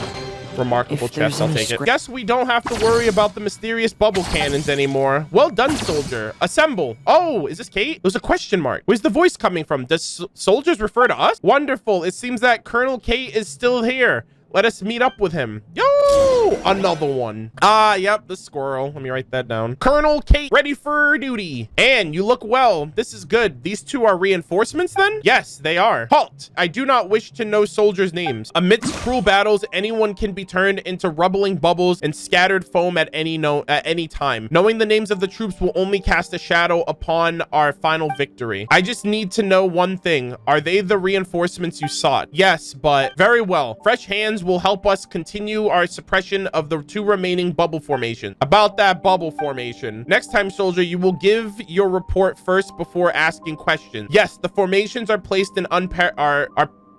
Remarkable chest, I'll take it. Guess we don't have to worry about the mysterious bubble cannons anymore. Well done, soldier. Assemble. Oh, is this Kate? There's a question mark. Where's the voice coming from? Does soldiers refer to us? Wonderful. It seems that Colonel Kate is still here. Let us meet up with him. Yo, another one. Yep, the squirrel. Let me write that down. Colonel Kate, ready for duty. And you look well. This is good. These two are reinforcements then? Yes, they are. Halt. I do not wish to know soldiers' names. Amidst cruel battles, anyone can be turned into rubbling bubbles and scattered foam at any time. Knowing the names of the troops will only cast a shadow upon our final victory. I just need to know one thing. Are they the reinforcements you sought? Yes, but very well. Fresh hands will help us continue our suppression of the two remaining bubble formations. About that bubble formation. Next time, soldier, you will give your report first before asking questions. Yes, the formations are placed in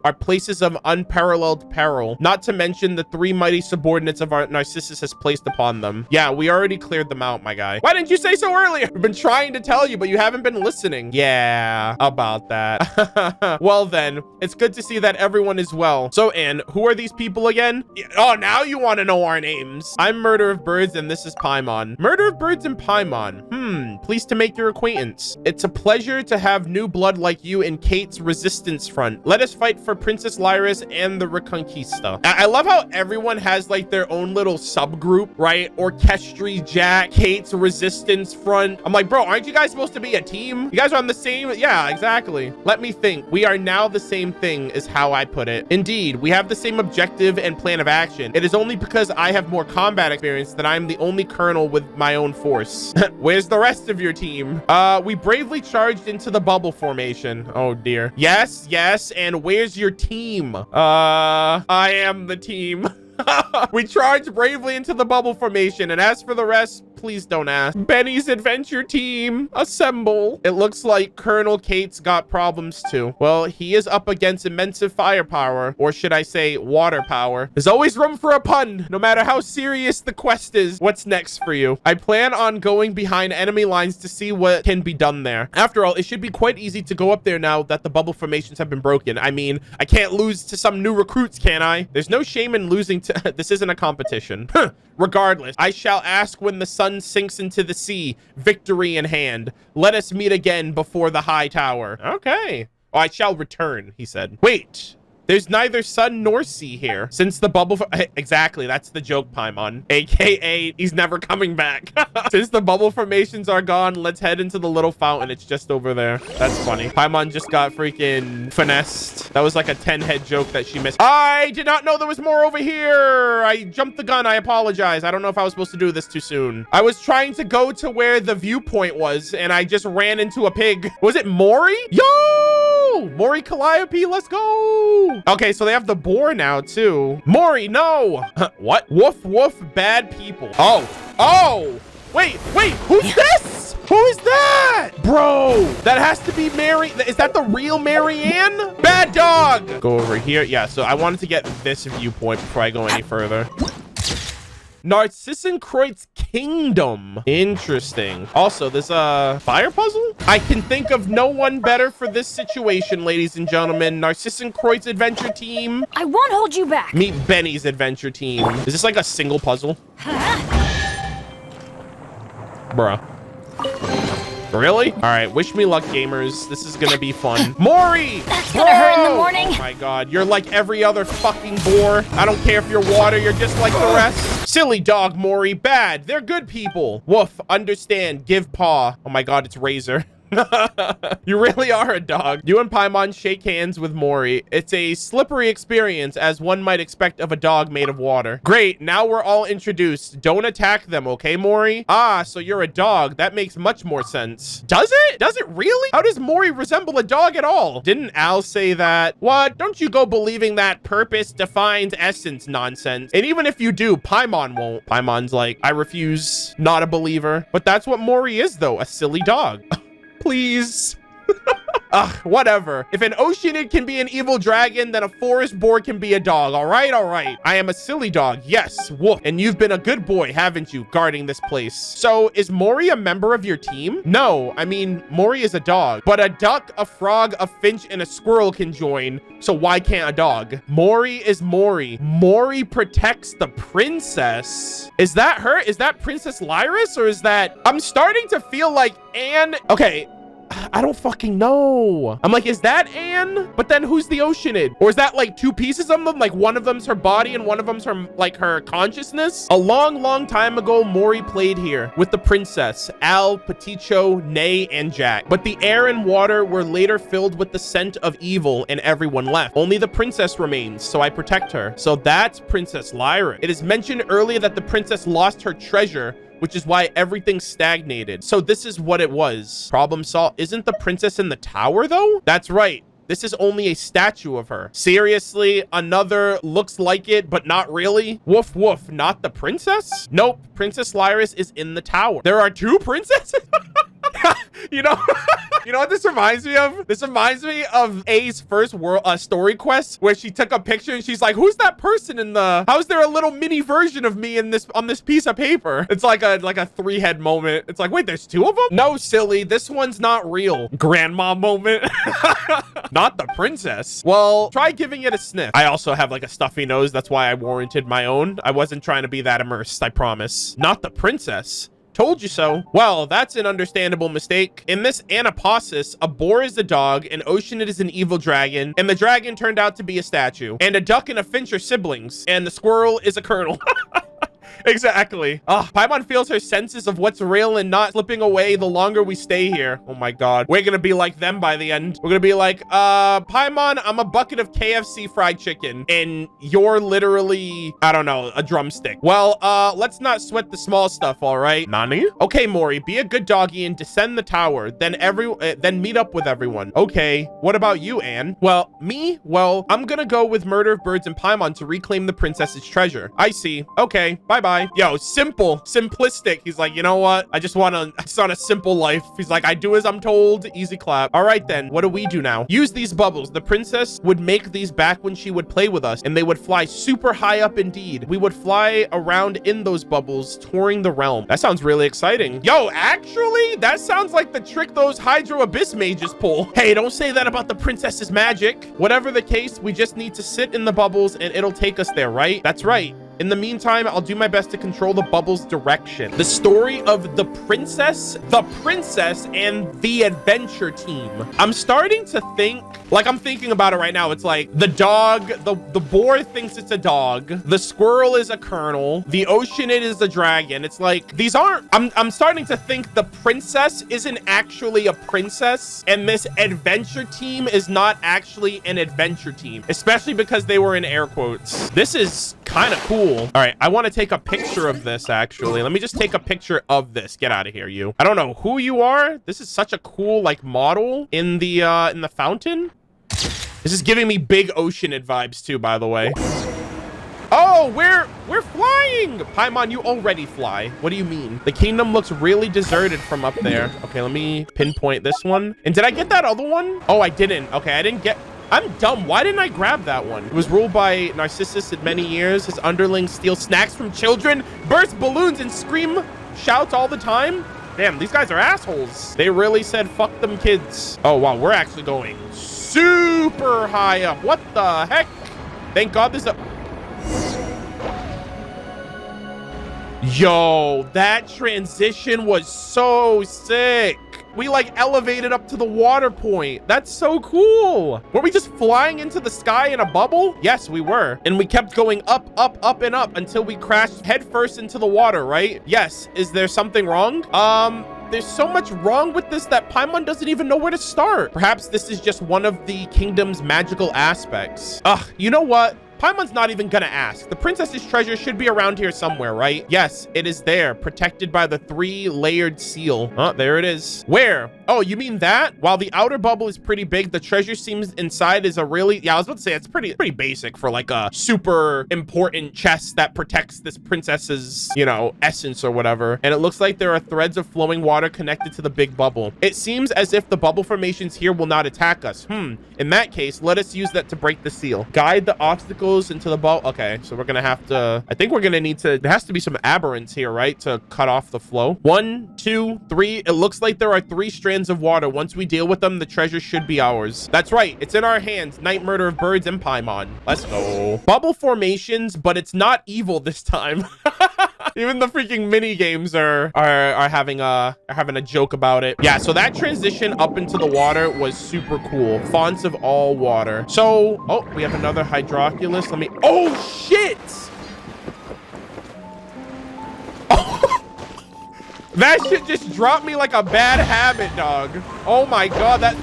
are places of unparalleled peril, not to mention the three mighty subordinates of our Narcissus has placed upon them. Yeah, we already cleared them out, my guy. Why didn't you say so earlier? I've been trying to tell you, but you haven't been listening. Yeah, about that. Well then, it's good to see that everyone is well. So, Anne, who are these people again? Oh, now you want to know our names. I'm Murder of Birds, and this is Paimon. Murder of Birds and Paimon. Pleased to make your acquaintance. It's a pleasure to have new blood like you in Kate's resistance front. Let us fight for Princess Lyris and the Reconquista. I love how everyone has like their own little subgroup, right? Orchestre Jack, Kate's resistance front. I'm like, bro, aren't you guys supposed to be a team? You guys are on the same... Yeah, exactly. Let me think. We are now the same thing is how I put it. Indeed, we have the same objective and plan of action. It is only because I have more combat experience that I'm the only colonel with my own force. Where's the rest of your team? We bravely charged into the bubble formation. Oh dear. Yes, and where's your team? I am the team. We charged bravely into the bubble formation, and as for the rest, please don't ask. Benny's adventure team, assemble. It looks like Colonel Kate's got problems too. Well, he is up against immense firepower, or should I say water power. There's always room for a pun, no matter how serious the quest is. What's next for you? I plan on going behind enemy lines to see what can be done there. After all, it should be quite easy to go up there now that the bubble formations have been broken. I mean, I can't lose to some new recruits, can I? There's no shame in losing to... This isn't a competition. Regardless, I shall ask when the sun sinks into the sea, victory in hand. Let us meet again before the high tower. Okay. Oh, I shall return, he said. Wait. There's neither sun nor sea here. Since the bubble... Exactly, that's the joke, Paimon. AKA, he's never coming back. Since the bubble formations are gone, let's head into the little fountain. It's just over there. That's funny. Paimon just got freaking finessed. That was like a 10-head joke that she missed. I did not know there was more over here. I jumped the gun. I apologize. I don't know if I was supposed to do this too soon. I was trying to go to where the viewpoint was, and I just ran into a pig. Was it Mory? Yo! Mory Calliope, let's go. Okay, so they have the boar now too. Mory, no. What? Woof, woof, bad people. Oh, wait, who's this? Who is that? Bro, that has to be Mary. Is that the real Marianne? Bad dog. Go over here. Yeah, so I wanted to get this viewpoint before I go any further. Narzissenkreuz Kingdom. Interesting. Also, there's a fire puzzle. I can think of no one better for this situation, ladies and gentlemen. Narzissenkreuz adventure team. I won't hold you back. Meet Benny's adventure team. Is this like a single puzzle? Bruh. Really? All right, wish me luck, gamers. This is gonna be fun. Mory! That's gonna hurt in the morning. Oh my god, you're like every other fucking boar. I don't care if you're water, you're just like the rest. Silly dog, Mory. Bad. They're good people. Woof. Understand. Give paw. Oh my god, it's Razor. You really are a dog. You and Paimon shake hands with Mory. It's a slippery experience, as one might expect of a dog made of water. Great, now we're all introduced. Don't attack them, okay, Mory? Ah, so you're a dog. That makes much more sense. Does it? Does it really? How does Mory resemble a dog at all? Didn't Al say that? What? Don't you go believing that purpose defines essence nonsense. And even if you do, Paimon won't. Paimon's like, I refuse, not a believer. But that's what Mory is, though, a silly dog. Please. Ugh, whatever. If an Oceanid can be an evil dragon, then a forest boar can be a dog. All right, all right. I am a silly dog. Yes, woof. And you've been a good boy, haven't you, guarding this place? So, is Mory a member of your team? No, I mean, Mory is a dog. But a duck, a frog, a finch, and a squirrel can join. So why can't a dog? Mory is Mory. Mory protects the princess. Is that her? Is that Princess Lyris? Or is that... I'm starting to feel like Anne... Okay. I don't fucking know. I'm like, is that Anne? But then who's the Oceanid? Or is that like two pieces of them? Like one of them's her body and one of them's her, like her consciousness? A long, long time ago, Mory played here with the princess, Al, Peticho, Nay, and Jack. But the air and water were later filled with the scent of evil and everyone left. Only the princess remains, so I protect her. So that's Princess Lyra. It is mentioned earlier that the princess lost her treasure, which is why everything stagnated. So this is what it was. Problem solved. Isn't the princess in the tower, though? That's right. This is only a statue of her. Seriously, another looks like it, but not really. Woof, woof. Not the princess? Nope. Princess Lyris is in the tower. There are two princesses? You know, you know what this reminds me of? This reminds me of A's first world story quest, where she took a picture and she's like, who's that person in the... How's there a little mini version of me in this on this piece of paper? It's like a 3-head moment. It's like, wait, there's two of them? No, silly. This one's not real. Grandma moment. Not the princess. Well, try giving it a sniff. I also have like a stuffy nose. That's why I warranted my own. I wasn't trying to be that immersed, I promise. Not the princess. Told you so. Well, that's an understandable mistake. In this anaposis, a boar is a dog, an Oceanid is an evil dragon, and the dragon turned out to be a statue. And a duck and a finch are siblings, and the squirrel is a colonel. Exactly. Paimon feels her senses of what's real and not slipping away the longer we stay here. Oh my god. We're gonna be like them by the end. We're gonna be like, Paimon, I'm a bucket of KFC fried chicken, and you're literally, I don't know, a drumstick. Well, let's not sweat the small stuff, all right? Nani? Okay, Mory, be a good doggy and descend the tower. Then meet up with everyone. Okay. What about you, Anne? Well, me? Well, I'm gonna go with Murder-of-Birds and Paimon to reclaim the princess's treasure. I see. Okay. Bye-bye. Yo, simple, simplistic. He's like, you know what? I just want a simple life. He's like, I do as I'm told. Easy clap. All right, then. What do we do now? Use these bubbles. The princess would make these back when she would play with us, and they would fly super high up indeed. We would fly around in those bubbles, touring the realm. That sounds really exciting. Yo, actually, that sounds like the trick those Hydro Abyss mages pull. Hey, don't say that about the princess's magic. Whatever the case, we just need to sit in the bubbles, and it'll take us there, right? That's right. In the meantime, I'll do my best to control the bubble's direction. The story of the princess, and the adventure team. I'm starting to think, like I'm thinking about it right now. It's like the dog, the boar thinks it's a dog. The squirrel is a colonel. The Oceanid is a dragon. It's like, these aren't, I'm starting to think the princess isn't actually a princess. And this adventure team is not actually an adventure team, especially because they were in air quotes. This is kind of cool. All right, I want to take a picture of this, actually. Let me just take a picture of this. Get out of here, you. I don't know who you are. This is such a cool, like, model in the fountain. This is giving me big Oceanid vibes too, by the way. Oh, we're flying. Paimon, you already fly. What do you mean? The kingdom looks really deserted from up there. Okay, let me pinpoint this one. And did I get that other one? Oh, I didn't. Okay, I didn't get... I'm dumb. Why didn't I grab that one? It was ruled by Narcissus in many years. His underlings steal snacks from children, burst balloons, and scream shouts all the time. Damn, these guys are assholes. They really said, fuck them kids. Oh, wow. We're actually going super high up. What the heck? Thank God there's a... Yo, that transition was so sick. We like elevated up to the water point. That's so cool. Were we just flying into the sky in a bubble? Yes, we were. And we kept going up, up, up, and up until we crashed headfirst into the water, right? Yes. Is there something wrong? There's so much wrong with this that Paimon doesn't even know where to start. Perhaps this is just one of the kingdom's magical aspects. Ugh, you know what? Paimon's not even gonna ask. The princess's treasure should be around here somewhere, right? Yes, it is there, protected by the 3-layered seal. Oh, there it is. Where? Oh, you mean that? While the outer bubble is pretty big, the treasure seems inside is a really... Yeah, I was about to say, it's pretty basic for like a super important chest that protects this princess's, you know, essence or whatever. And it looks like there are threads of flowing water connected to the big bubble. It seems as if the bubble formations here will not attack us. In that case, let us use that to break the seal. Guide the obstacles into the bubble. Okay, so we're gonna have to... I think we're gonna need to... There has to be some aberrants here, right? To cut off the flow. 1, 2, 3. It looks like there are 3 strands of water. Once we deal with them, the treasure should be ours. That's right. It's in our hands. Night Murder of Birds and Paimon. Let's go. Bubble formations, but it's not evil this time. Even the freaking mini games are having a joke about it. Yeah, so that transition up into the water was super cool. Fonts of all water. So, oh, we have another hydroculus. Let me... Oh, shit! That shit just dropped me like a bad habit, dog. Oh my God, that...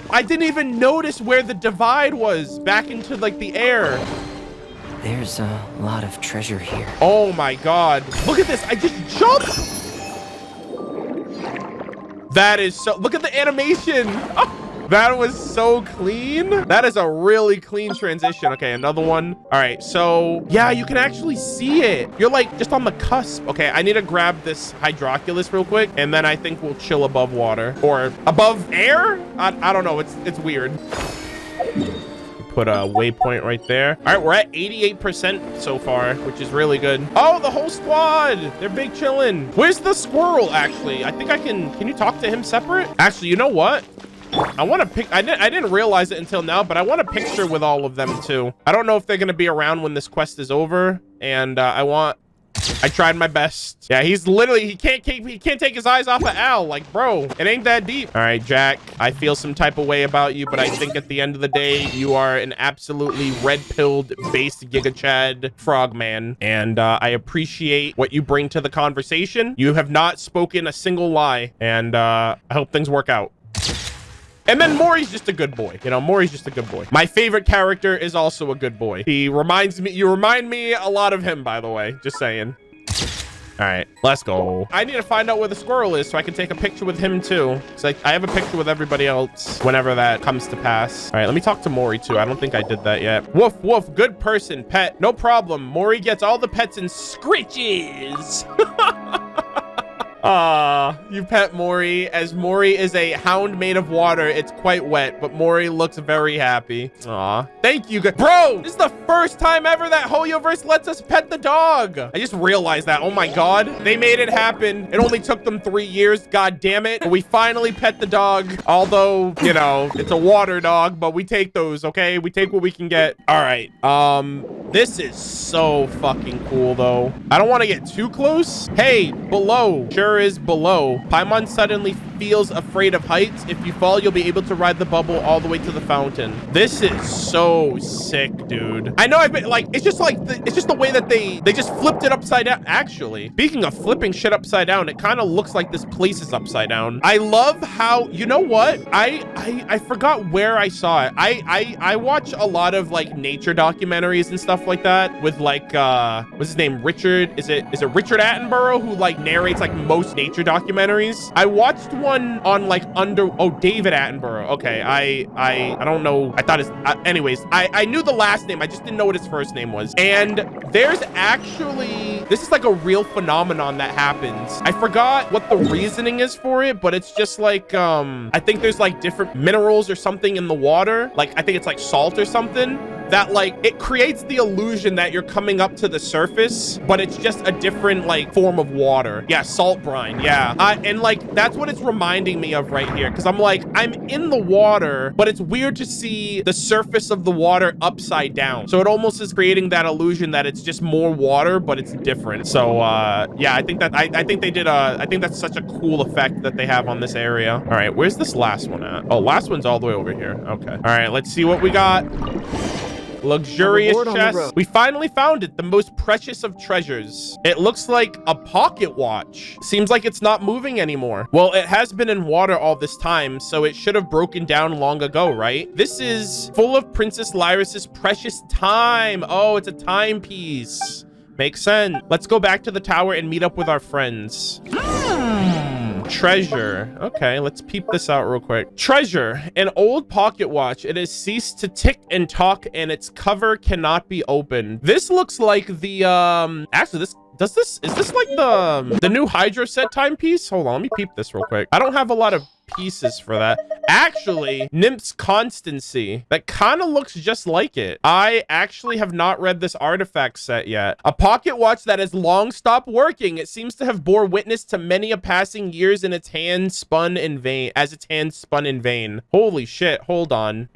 I didn't even notice where the divide was back into like the air. There's a lot of treasure here. Oh my God. Look at this. I just jumped. That is so... Look at the animation. Oh, that was so clean. That is a really clean transition. Okay, another one. All right, so yeah, you can actually see it. You're like just on the cusp. Okay, I need to grab this hydroculus real quick, and then I think we'll chill above water or above air. I don't know. It's weird. Put a waypoint right there. All right, we're at 88% so far, which is really good. Oh, the whole squad. They're big chilling. Where's the squirrel, actually? I think I can you talk to him separate? Actually, you know what? I want to pick... I didn't realize it until now, but I want a picture with all of them, too. I don't know if they're going to be around when this quest is over, and I tried my best. Yeah, he's literally... He can't take his eyes off of Al. Like, bro, it ain't that deep. All right, Jack, I feel some type of way about you, but I think at the end of the day, you are an absolutely red-pilled, based Giga Chad frogman, and I appreciate what you bring to the conversation. You have not spoken a single lie, and I hope things work out. And then Mory's just a good boy. You know, Mory's just a good boy. My favorite character is also a good boy. You remind me a lot of him, by the way. Just saying. All right, let's go. I need to find out where the squirrel is so I can take a picture with him too. It's like I have a picture with everybody else whenever that comes to pass. All right, let me talk to Mory too. I don't think I did that yet. Woof, woof, good person, pet. No problem. Mory gets all the pets and scritches. You pet Mory. As Mory is a hound made of water, it's quite wet, but Mory looks very happy. Aw, thank you. Bro, this is the first time ever that Hoyoverse lets us pet the dog. I just realized that. Oh my God, they made it happen. It only took them 3 years. God damn it. But we finally pet the dog. Although, you know, it's a water dog, but we take those, okay? We take what we can get. All right. This is so fucking cool, though. I don't want to get too close. Hey, below. Sure is below. Paimon suddenly feels afraid of heights. If you fall, you'll be able to ride the bubble all the way to the fountain. This is so sick, dude. I know I've been like, it's just like, it's just the way that they just flipped it upside down. Actually, speaking of flipping shit upside down, it kind of looks like this place is upside down. I love how, you know what? I forgot where I saw it. I watch a lot of like nature documentaries and stuff like that with like, what's his name? Richard, is it Richard Attenborough who like narrates like most nature documentaries? I watched one someone on like David Attenborough. Okay, I don't know. I thought his, anyways, I knew the last name. I just didn't know what his first name was. And there's actually, this is like a real phenomenon that happens. I forgot what the reasoning is for it, but it's just like, I think there's like different minerals or something in the water. Like, I think it's like salt or something that like, it creates the illusion that you're coming up to the surface, but it's just a different like form of water. Yeah, salt brine. Yeah. And like, that's what it's reminding me of right here. Cause I'm like, I'm in the water, but it's weird to see the surface of the water upside down. So it almost is creating that illusion that it's just more water, but it's different. So yeah, I think that I think they did I think that's such a cool effect that they have on this area. All right, where's this last one at? Oh, last one's all the way over here. Okay. All right, let's see what we got. Luxurious chest. We finally found it, the most precious of treasures. It looks like a pocket watch. Seems like it's not moving anymore. Well, it has been in water all this time, so it should have broken down long ago, right? This is full of Princess Lyris's precious time. Oh, it's a timepiece. Makes sense. Let's go back to the tower and meet up with our friends. Treasure. Okay, let's peep this out real quick. Treasure, an old pocket watch. It has ceased to tick and talk, and its cover cannot be opened. This looks like the actually is this like the new Hydro set timepiece? Hold on, let me peep this real quick. I don't have a lot of pieces for that. Actually, Nymph's Constancy. That kind of looks just like it. I actually have not read this artifact set yet. A pocket watch that has long stopped working. It seems to have bore witness to many a passing years in its hand spun in vain. Holy shit, hold on.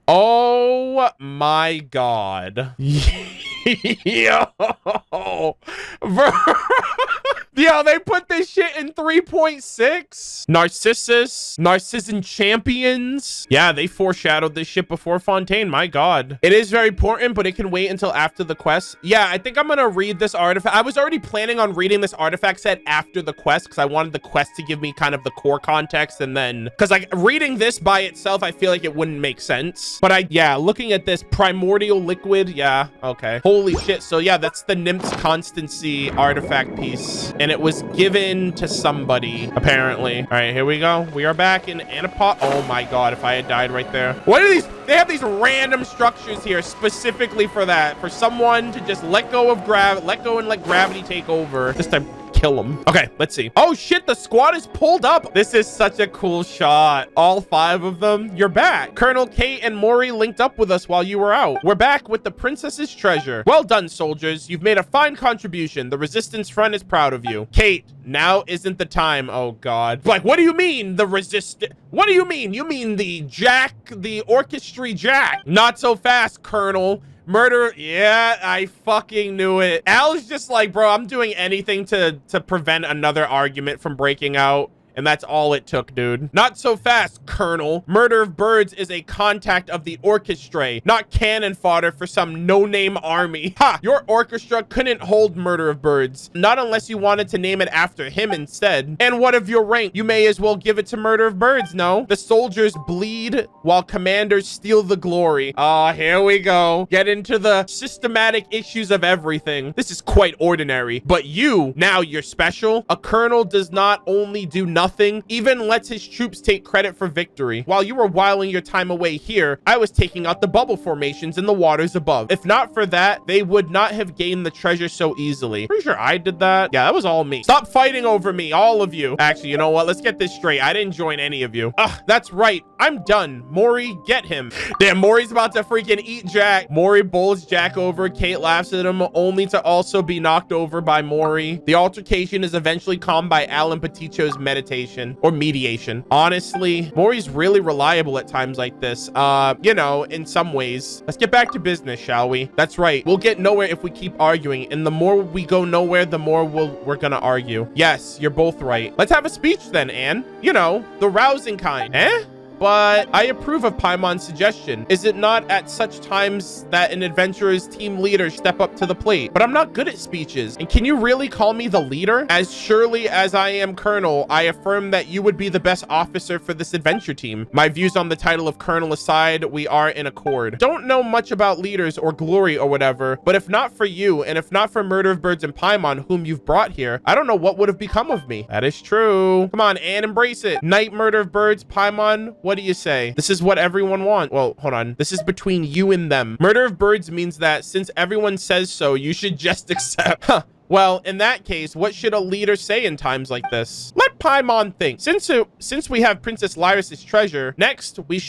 Oh my god. Yo. Yo, they put this shit in 3.6. Narcissenkreuz champions. Yeah, they foreshadowed this shit before Fontaine. My god. It is very important, but it can wait until after the quest. Yeah, I think I'm gonna read this artifact. I was already planning on reading this artifact set after the quest because I wanted the quest to give me kind of the core context, and then because like reading this by itself, I feel like it wouldn't make sense. But yeah, looking at this primordial liquid. Yeah, okay. Holy shit. So yeah, that's the Nymph's Constancy artifact piece. And it was given to somebody, apparently. All right, here we go. We are back in Anapot. Oh my god, if I had died right there. What are these? They have these random structures here specifically for that. For someone to just let go and let gravity take over. Just to kill them. Okay, let's see. Oh shit, the squad is pulled up. This is such a cool shot. All 5 of them. You're back. Colonel Kate and Mory linked up with us while you were out. We're back with the princess's treasure. Well done, soldiers. You've made a fine contribution. The resistance front is proud of you. Kate, now isn't the time. Oh god. Like, what do you mean the what do you mean? You mean the orchestra jack? Not so fast, Colonel. Murder. Yeah, I fucking knew it. Al's just like, bro, I'm doing anything to prevent another argument from breaking out. And that's all it took, dude. Not so fast, Colonel. MurderofBirds is a contact of the orchestra, not cannon fodder for some no-name army. Ha! Your orchestra couldn't hold MurderofBirds. Not unless you wanted to name it after him instead. And what of your rank? You may as well give it to MurderofBirds, no? The soldiers bleed while commanders steal the glory. Ah, here we go. Get into the systematic issues of everything. This is quite ordinary. But you, now you're special. A colonel does not only do nothing, even lets his troops take credit for victory. While you were whiling your time away here, I was taking out the bubble formations in the waters above. If not for that, they would not have gained the treasure so easily. Pretty sure I did that. Yeah, that was all me. Stop fighting over me, all of you. Actually, you know what? Let's get this straight. I didn't join any of you. Ugh, that's right. I'm done. Mory, get him. Damn, Mory's about to freaking eat Jack. Mory bowls Jack over. Kate laughs at him, only to also be knocked over by Mory. The altercation is eventually calmed by Alan Peticho's meditation or mediation. Honestly, Mory's really reliable at times like this. You know, in some ways. Let's get back to business, shall we? That's right. We'll get nowhere if we keep arguing, and the more we go nowhere, the more we're gonna argue. Yes, you're both right. Let's have a speech then, Anne. You know, the rousing kind. Eh? but I approve of Paimon's suggestion. Is it not at such times that an adventurer's team leader step up to the plate? But I'm not good at speeches. And can you really call me the leader? As surely as I am Colonel, I affirm that you would be the best officer for this adventure team. My views on the title of Colonel aside, we are in accord. Don't know much about leaders or glory or whatever, but if not for you, and if not for Murder-of-Birds and Paimon, whom you've brought here, I don't know what would have become of me. That is true. Come on, and embrace it. Knight Murder-of-Birds, Paimon, what do you say? This is what everyone wants. Well, hold on. This is between you and them. Murder-of-Birds means that since everyone says so, you should just accept. Huh. Well, in that case, what should a leader say in times like this? Let Paimon think. Since we have Princess Lyris's treasure, next we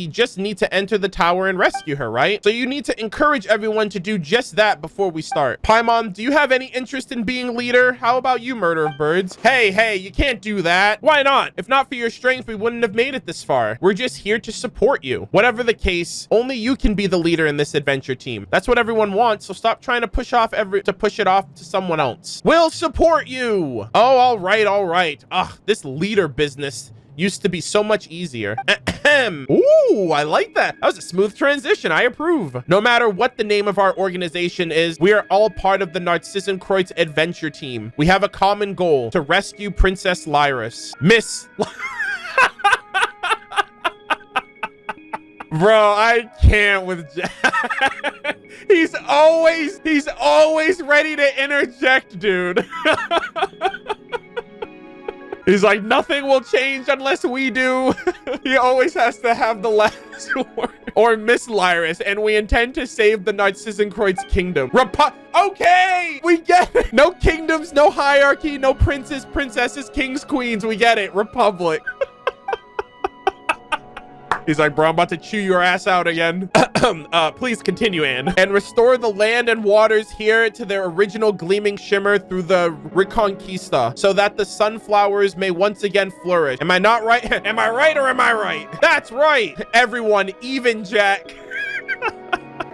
just need to enter the tower and rescue her, right? So you need to encourage everyone to do just that before we start. Paimon, do you have any interest in being leader? How about you, Murder-of-Birds? Hey, you can't do that. Why not? If not for your strength, we wouldn't have made it this far. We're just here to support you. Whatever the case, only you can be the leader in this adventure team. That's what everyone wants, so stop trying to push it off to someone else. We'll support you. Oh, all right. Ugh, this leader business used to be so much easier. Ooh, I like that. That was a smooth transition. I approve. No matter what the name of our organization is, we are all part of the Narzissenkreuz adventure team. We have a common goal: to rescue Princess Lyris. Miss... Bro, I can't with Jack. He's always ready to interject, dude. He's like, nothing will change unless we do. He always has to have the last word. Or Miss Lyris, and we intend to save the Narzissenkreuz kingdom. Okay, we get it. No kingdoms, no hierarchy, no princes, princesses, kings, queens. We get it. Republic. He's like, bro, I'm about to chew your ass out again. Please continue, Anne. And restore the land and waters here to their original gleaming shimmer through the Reconquista, so that the sunflowers may once again flourish. Am I not right? Am I right or am I right? That's right. Everyone, even Jack.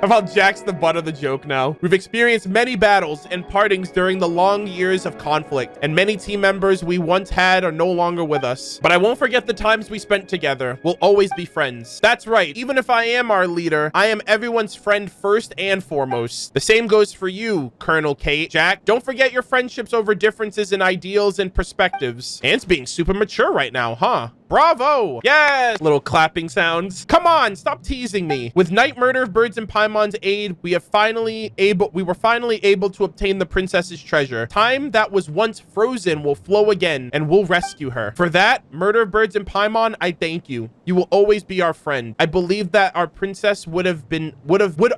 About Jack's the butt of the joke now. We've experienced many battles and partings during the long years of conflict, and many team members we once had are no longer with us. But I won't forget the times we spent together. We'll always be friends. That's right. Even if I am our leader, I am everyone's friend first and foremost. The same goes for you, Colonel Kate. Jack, don't forget your friendships over differences in ideals and perspectives. Anne's being super mature right now, huh? Bravo! Yes! Little clapping sounds. Come on, stop teasing me. With Knight Murder-of-Birds and Paimon's aid, we were finally able to obtain the princess's treasure. Time that was once frozen will flow again, and we'll rescue her. For that, Murder-of-Birds and Paimon, I thank you. You will always be our friend. I believe that our princess would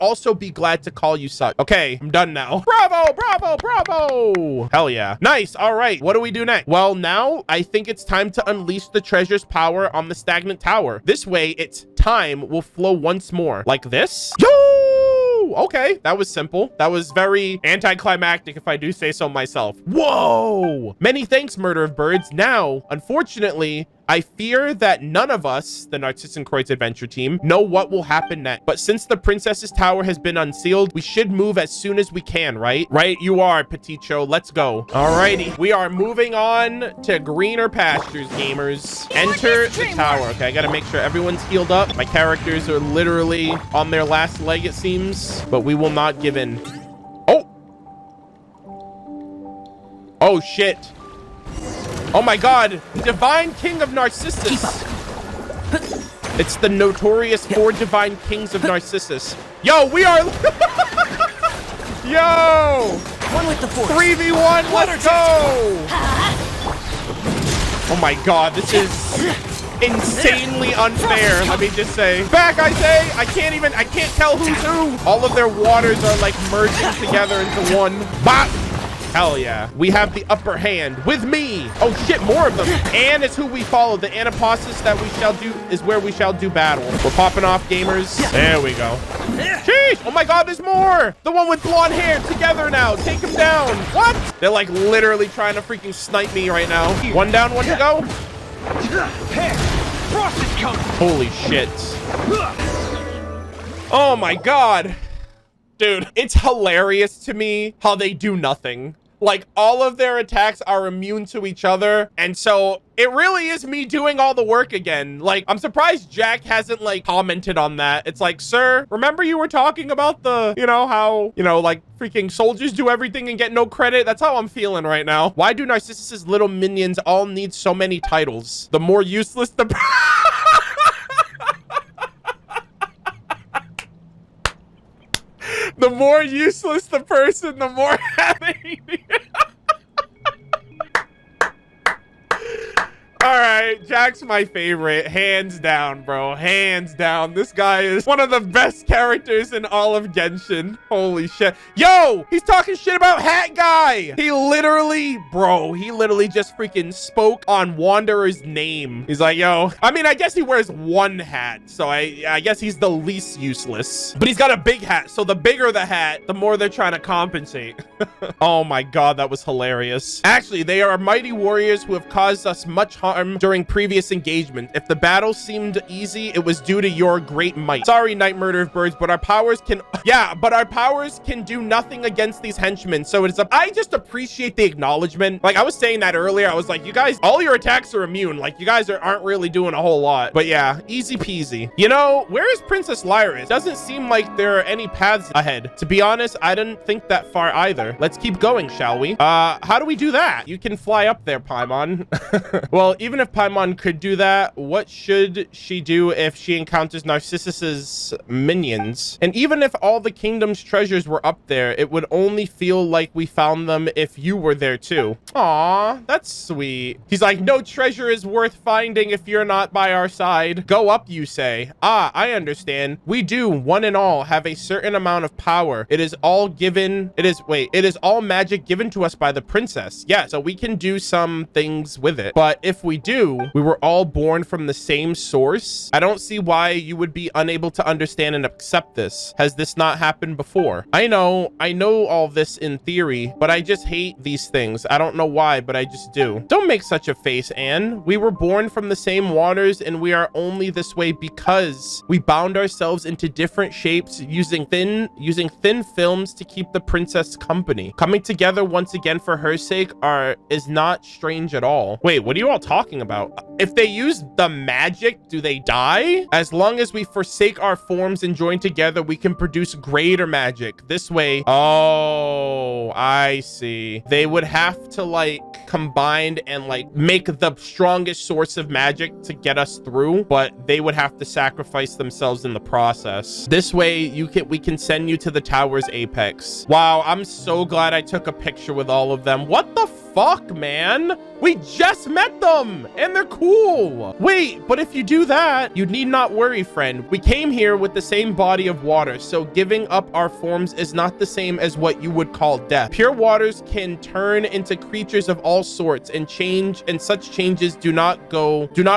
also be glad to call you such. Okay, I'm done now. Bravo! Bravo! Bravo! Hell yeah. Nice. All right. What do we do next? Well, now I think it's time to unleash the treasure's power on the stagnant tower. This way, its time will flow once more. Like this? Yo! Okay, that was simple. That was very anticlimactic, if I do say so myself. Whoa! Many thanks, Murder-of-Birds. Now, unfortunately, I fear that none of us, the Narzissenkreuz adventure team, know what will happen next. But since the princess's tower has been unsealed, we should move as soon as we can, right? Right, you are, Peticho. Let's go. Alrighty, we are moving on to greener pastures, gamers. Enter the tower. Okay, I gotta make sure everyone's healed up. My characters are literally on their last leg, it seems, but we will not give in. Oh! Oh, shit. Oh my god, Divine King of Narcissus. It's the notorious 4 Divine Kings of Narcissus. Yo, we are... Yo! One with the force. 3v1, let's go! Oh my god, this is insanely unfair, let me just say. Back, I say! I can't tell who's who! All of their waters are like merging together into one. Bop! Hell yeah. We have the upper hand with me. Oh shit, more of them. Anne is who we follow. The anaposis that we shall do is where we shall do battle. We're popping off, gamers. There we go. Sheesh. Oh my god, there's more. The one with blonde hair together now. Take him down. What? They're like literally trying to freaking snipe me right now. One down, one to go. Frost is coming. Holy shit. Oh my god. Dude, it's hilarious to me how they do nothing. Like all of their attacks are immune to each other. And so it really is me doing all the work again. Like, I'm surprised Jack hasn't like commented on that. It's like, sir, remember you were talking about the, you know, how, you know, like freaking soldiers do everything and get no credit. That's how I'm feeling right now. Why do Narcissus's little minions all need so many titles? The more useless the the more useless the person, the more happy. All right, Jack's my favorite, hands down, bro, hands down. This guy is one of the best characters in all of Genshin. Holy shit. Yo, he's talking shit about Hat Guy. He literally just freaking spoke on Wanderer's name. He's like, yo, I mean, I guess he wears one hat, so I guess he's the least useless. But he's got a big hat, so the bigger the hat, the more they're trying to compensate. Oh my god, that was hilarious. Actually, they are mighty warriors who have caused us much harm during previous engagement. If the battle seemed easy, it was due to your great might. Sorry, Night Murder-of-Birds, but our powers can do nothing against these henchmen. So I just appreciate the acknowledgement. Like I was saying that earlier, I was like, you guys, all your attacks are immune. Like you guys aren't really doing a whole lot. But yeah, easy peasy. You know, where is Princess Lyris? Doesn't seem like there are any paths ahead. To be honest, I didn't think that far either. Let's keep going, shall we? How do we do that? You can fly up there, Paimon. Well, even if Paimon could do that, what should she do if she encounters Narcissus's minions? And even if all the kingdom's treasures were up there, it would only feel like we found them if you were there too. Aw, that's sweet. He's like, no treasure is worth finding if you're not by our side. Go up, you say. Ah, I understand. We do, one and all, have a certain amount of power. It is all all magic given to us by the princess. Yeah, so we can do some things with it. But if we do, we were all born from the same source. I don't see why you would be unable to understand and accept this. Has this not happened before? I know all this in theory, but I just hate these things. I don't know why, but I just do. Don't make such a face, Anne. We were born from the same waters, and we are only this way because we bound ourselves into different shapes using thin films to keep the princess company. Coming together once again for her sake is not strange at all. Wait, what are you all talking about? If they use the magic, do they die? As long as we forsake our forms and join together, we can produce greater magic. This way. Oh, I see. They would have to like combine and like make the strongest source of magic to get us through, but they would have to sacrifice themselves in the process. This way we can send you to the tower's apex. Wow, I'm so glad I took a picture with all of them. What the fuck, man? We just met them and they're cool. Wait, but if you do that, you need not worry, friend. We came here with the same body of water, so giving up our forms is not the same as what you would call death. Pure waters can turn into creatures of all sorts and change, and such changes do not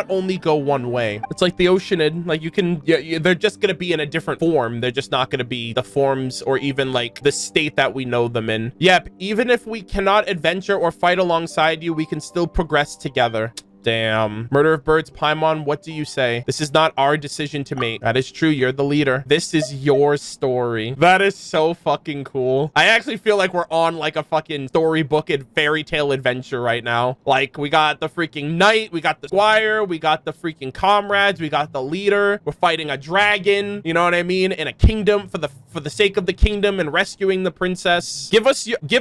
only go one way. It's like the Oceanid. Like they're just gonna be in a different form. They're just not gonna be the forms or even like the state that we know them in. Yep, even if we cannot adventure or fight alongside you, we can still progress together. Damn. Murder-of-Birds, Paimon, what do you say? This is not our decision to make. That is true. You're the leader. This is your story. That is so fucking cool. I actually feel like we're on like a fucking storybook and fairy tale adventure right now. Like we got the freaking knight, we got the squire, we got the freaking comrades, we got the leader. We're fighting a dragon, you know what I mean? In a kingdom for the sake of the kingdom and rescuing the princess. Give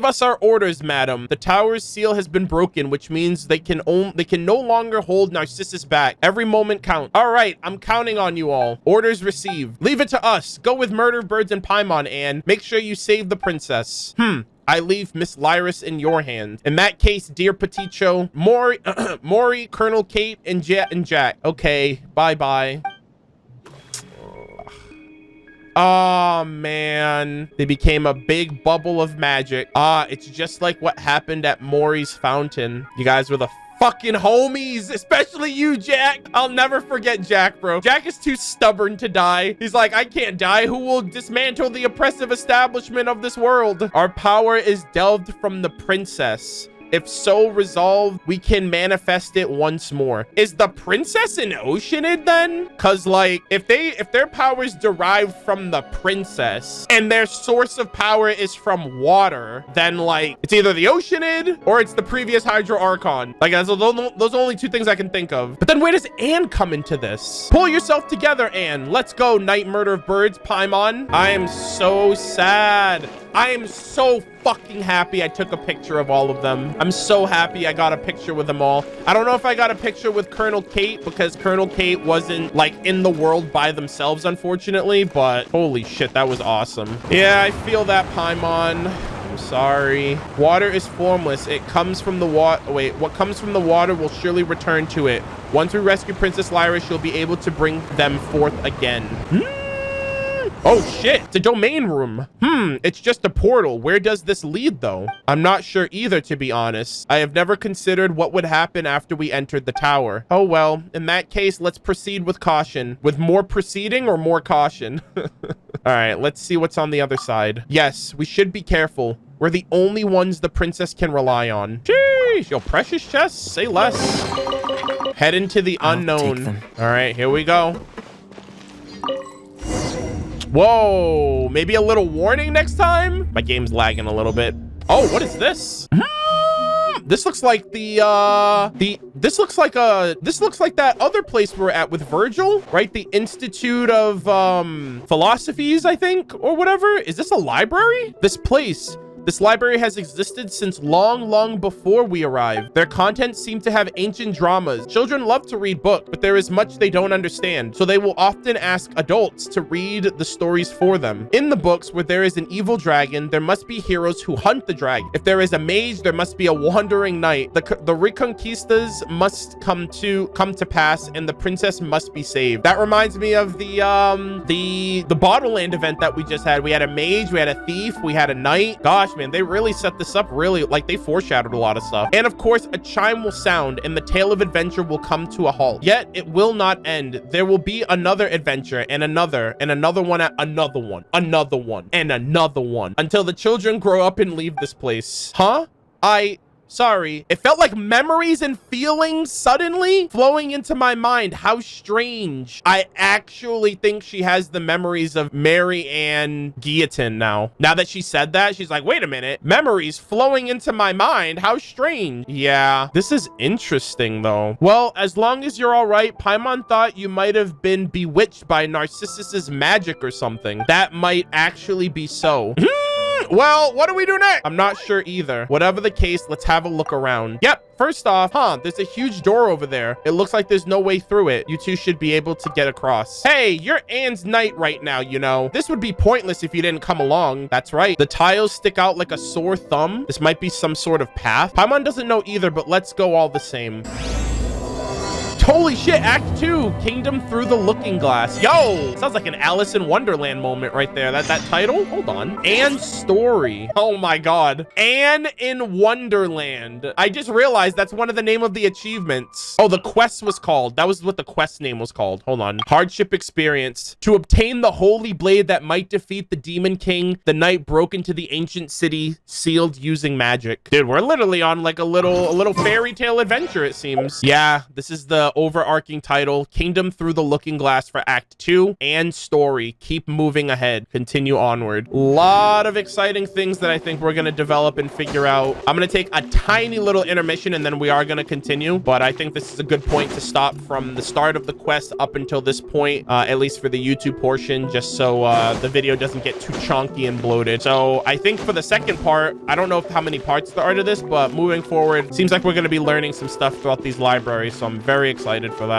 us our orders, madam. The tower's seal has been broken, which means they can no longer hold Narcissus back. Every moment counts. All right, I'm counting on you all. Orders received. Leave it to us. Go with Murder-of-Birds and Paimon, and make sure you save the princess. I leave Miss Lyris in your hands. In that case, dear Peticho, Mory, Colonel Kate, and Jack. Okay, bye-bye. Oh, man. They became a big bubble of magic. It's just like what happened at Mory's fountain. You guys were the fucking homies, especially you, Jack. I'll never forget Jack, bro. Jack is too stubborn to die. He's like, I can't die. Who will dismantle the oppressive establishment of this world? Our power is delved from the princess. If so resolved, we can manifest it once more. Is the princess an Oceanid then? Because like if their powers derive from the princess and their source of power is from water, then like it's either the Oceanid or it's the previous Hydro Archon. Like those are only two things I can think of. But then where does Anne come into this? Pull yourself together, Anne. Let's go, Night Murder of Birds, Paimon. I am so sad. I am so fucking happy I took a picture of all of them. I'm so happy I got a picture with them all. I don't know if I got a picture with Colonel Kate because Colonel Kate wasn't like in the world by themselves, unfortunately, but holy shit, that was awesome. Yeah, I feel that, Paimon. I'm sorry. Water is formless. It comes from the water. Wait, what comes from the water will surely return to it. Once we rescue Princess Lyra, she'll be able to bring them forth again. Oh shit, it's a domain room. It's just a portal. Where does this lead though? I'm not sure either, to be honest. I have never considered what would happen after we entered the tower. Oh well, in that case, let's proceed with caution. With more proceeding or more caution? All right, let's see what's on the other side. Yes, we should be careful. We're the only ones the princess can rely on. Sheesh, yo, precious chests, say less. Head into the unknown. All right, here we go. Whoa, maybe a little warning next time. My game's lagging a little bit. Oh, what is this? This looks like this looks like that other place we're at with Virgil, right? The Institute of Philosophies, I think, or whatever. Is this a library? This library has existed since long before we arrived. Their contents seem to have ancient dramas. Children love to read books, but there is much they don't understand, so they will often ask adults to read the stories for them. In the books, where there is an evil dragon, there must be heroes who hunt the dragon. If there is a mage, there must be a wandering knight. The Reconquistas must come to pass, and the princess must be saved. That reminds me of the Bottleland event that we just had. We had a mage, we had a thief, we had a knight. Gosh, man, they really set this up really, like they foreshadowed a lot of stuff. And of course, a chime will sound and the tale of adventure will come to a halt. Yet it will not end. There will be another adventure and another one, another one, and another one until the children grow up and leave this place. Huh? Sorry, it felt like memories and feelings suddenly flowing into my mind. How strange. I actually think she has the memories of Mary Ann Guillotine now. Now that she said that, she's like, wait a minute. Memories flowing into my mind. How strange. Yeah, this is interesting though. Well, as long as you're all right, Paimon thought you might have been bewitched by Narcissus's magic or something. That might actually be so. Well, what do we do next? I'm not sure either. Whatever the case, let's have a look around. Yep, first off, there's a huge door over there. It looks like there's no way through it. You two should be able to get across. Hey, you're Anne's knight right now, you know. This would be pointless if you didn't come along. That's right. The tiles stick out like a sore thumb. This might be some sort of path. Paimon doesn't know either, but let's go all the same. Holy shit, Act 2, Kingdom Through the Looking Glass. Yo, sounds like an Alice in Wonderland moment right there. That title? Hold on. Anne's story. Oh my God. Anne in Wonderland. I just realized that's one of the name of the achievements. Oh, the quest was called. That was what the quest name was called. Hold on. Hardship experience. To obtain the holy blade that might defeat the Demon King, the knight broke into the ancient city, sealed using magic. Dude, we're literally on like a little fairy tale adventure, it seems. Yeah, this is the overarching title, Kingdom Through the Looking Glass for Act 2 and story. Keep moving ahead. Continue onward. Lot of exciting things that I think we're going to develop and figure out. I'm going to take a tiny little intermission and then we are going to continue, but I think this is a good point to stop from the start of the quest up until this point, at least for the YouTube portion, just so the video doesn't get too chunky and bloated. So I think for the second part, I don't know how many parts there are to this, but moving forward, seems like we're going to be learning some stuff throughout these libraries, so I'm very excited for that.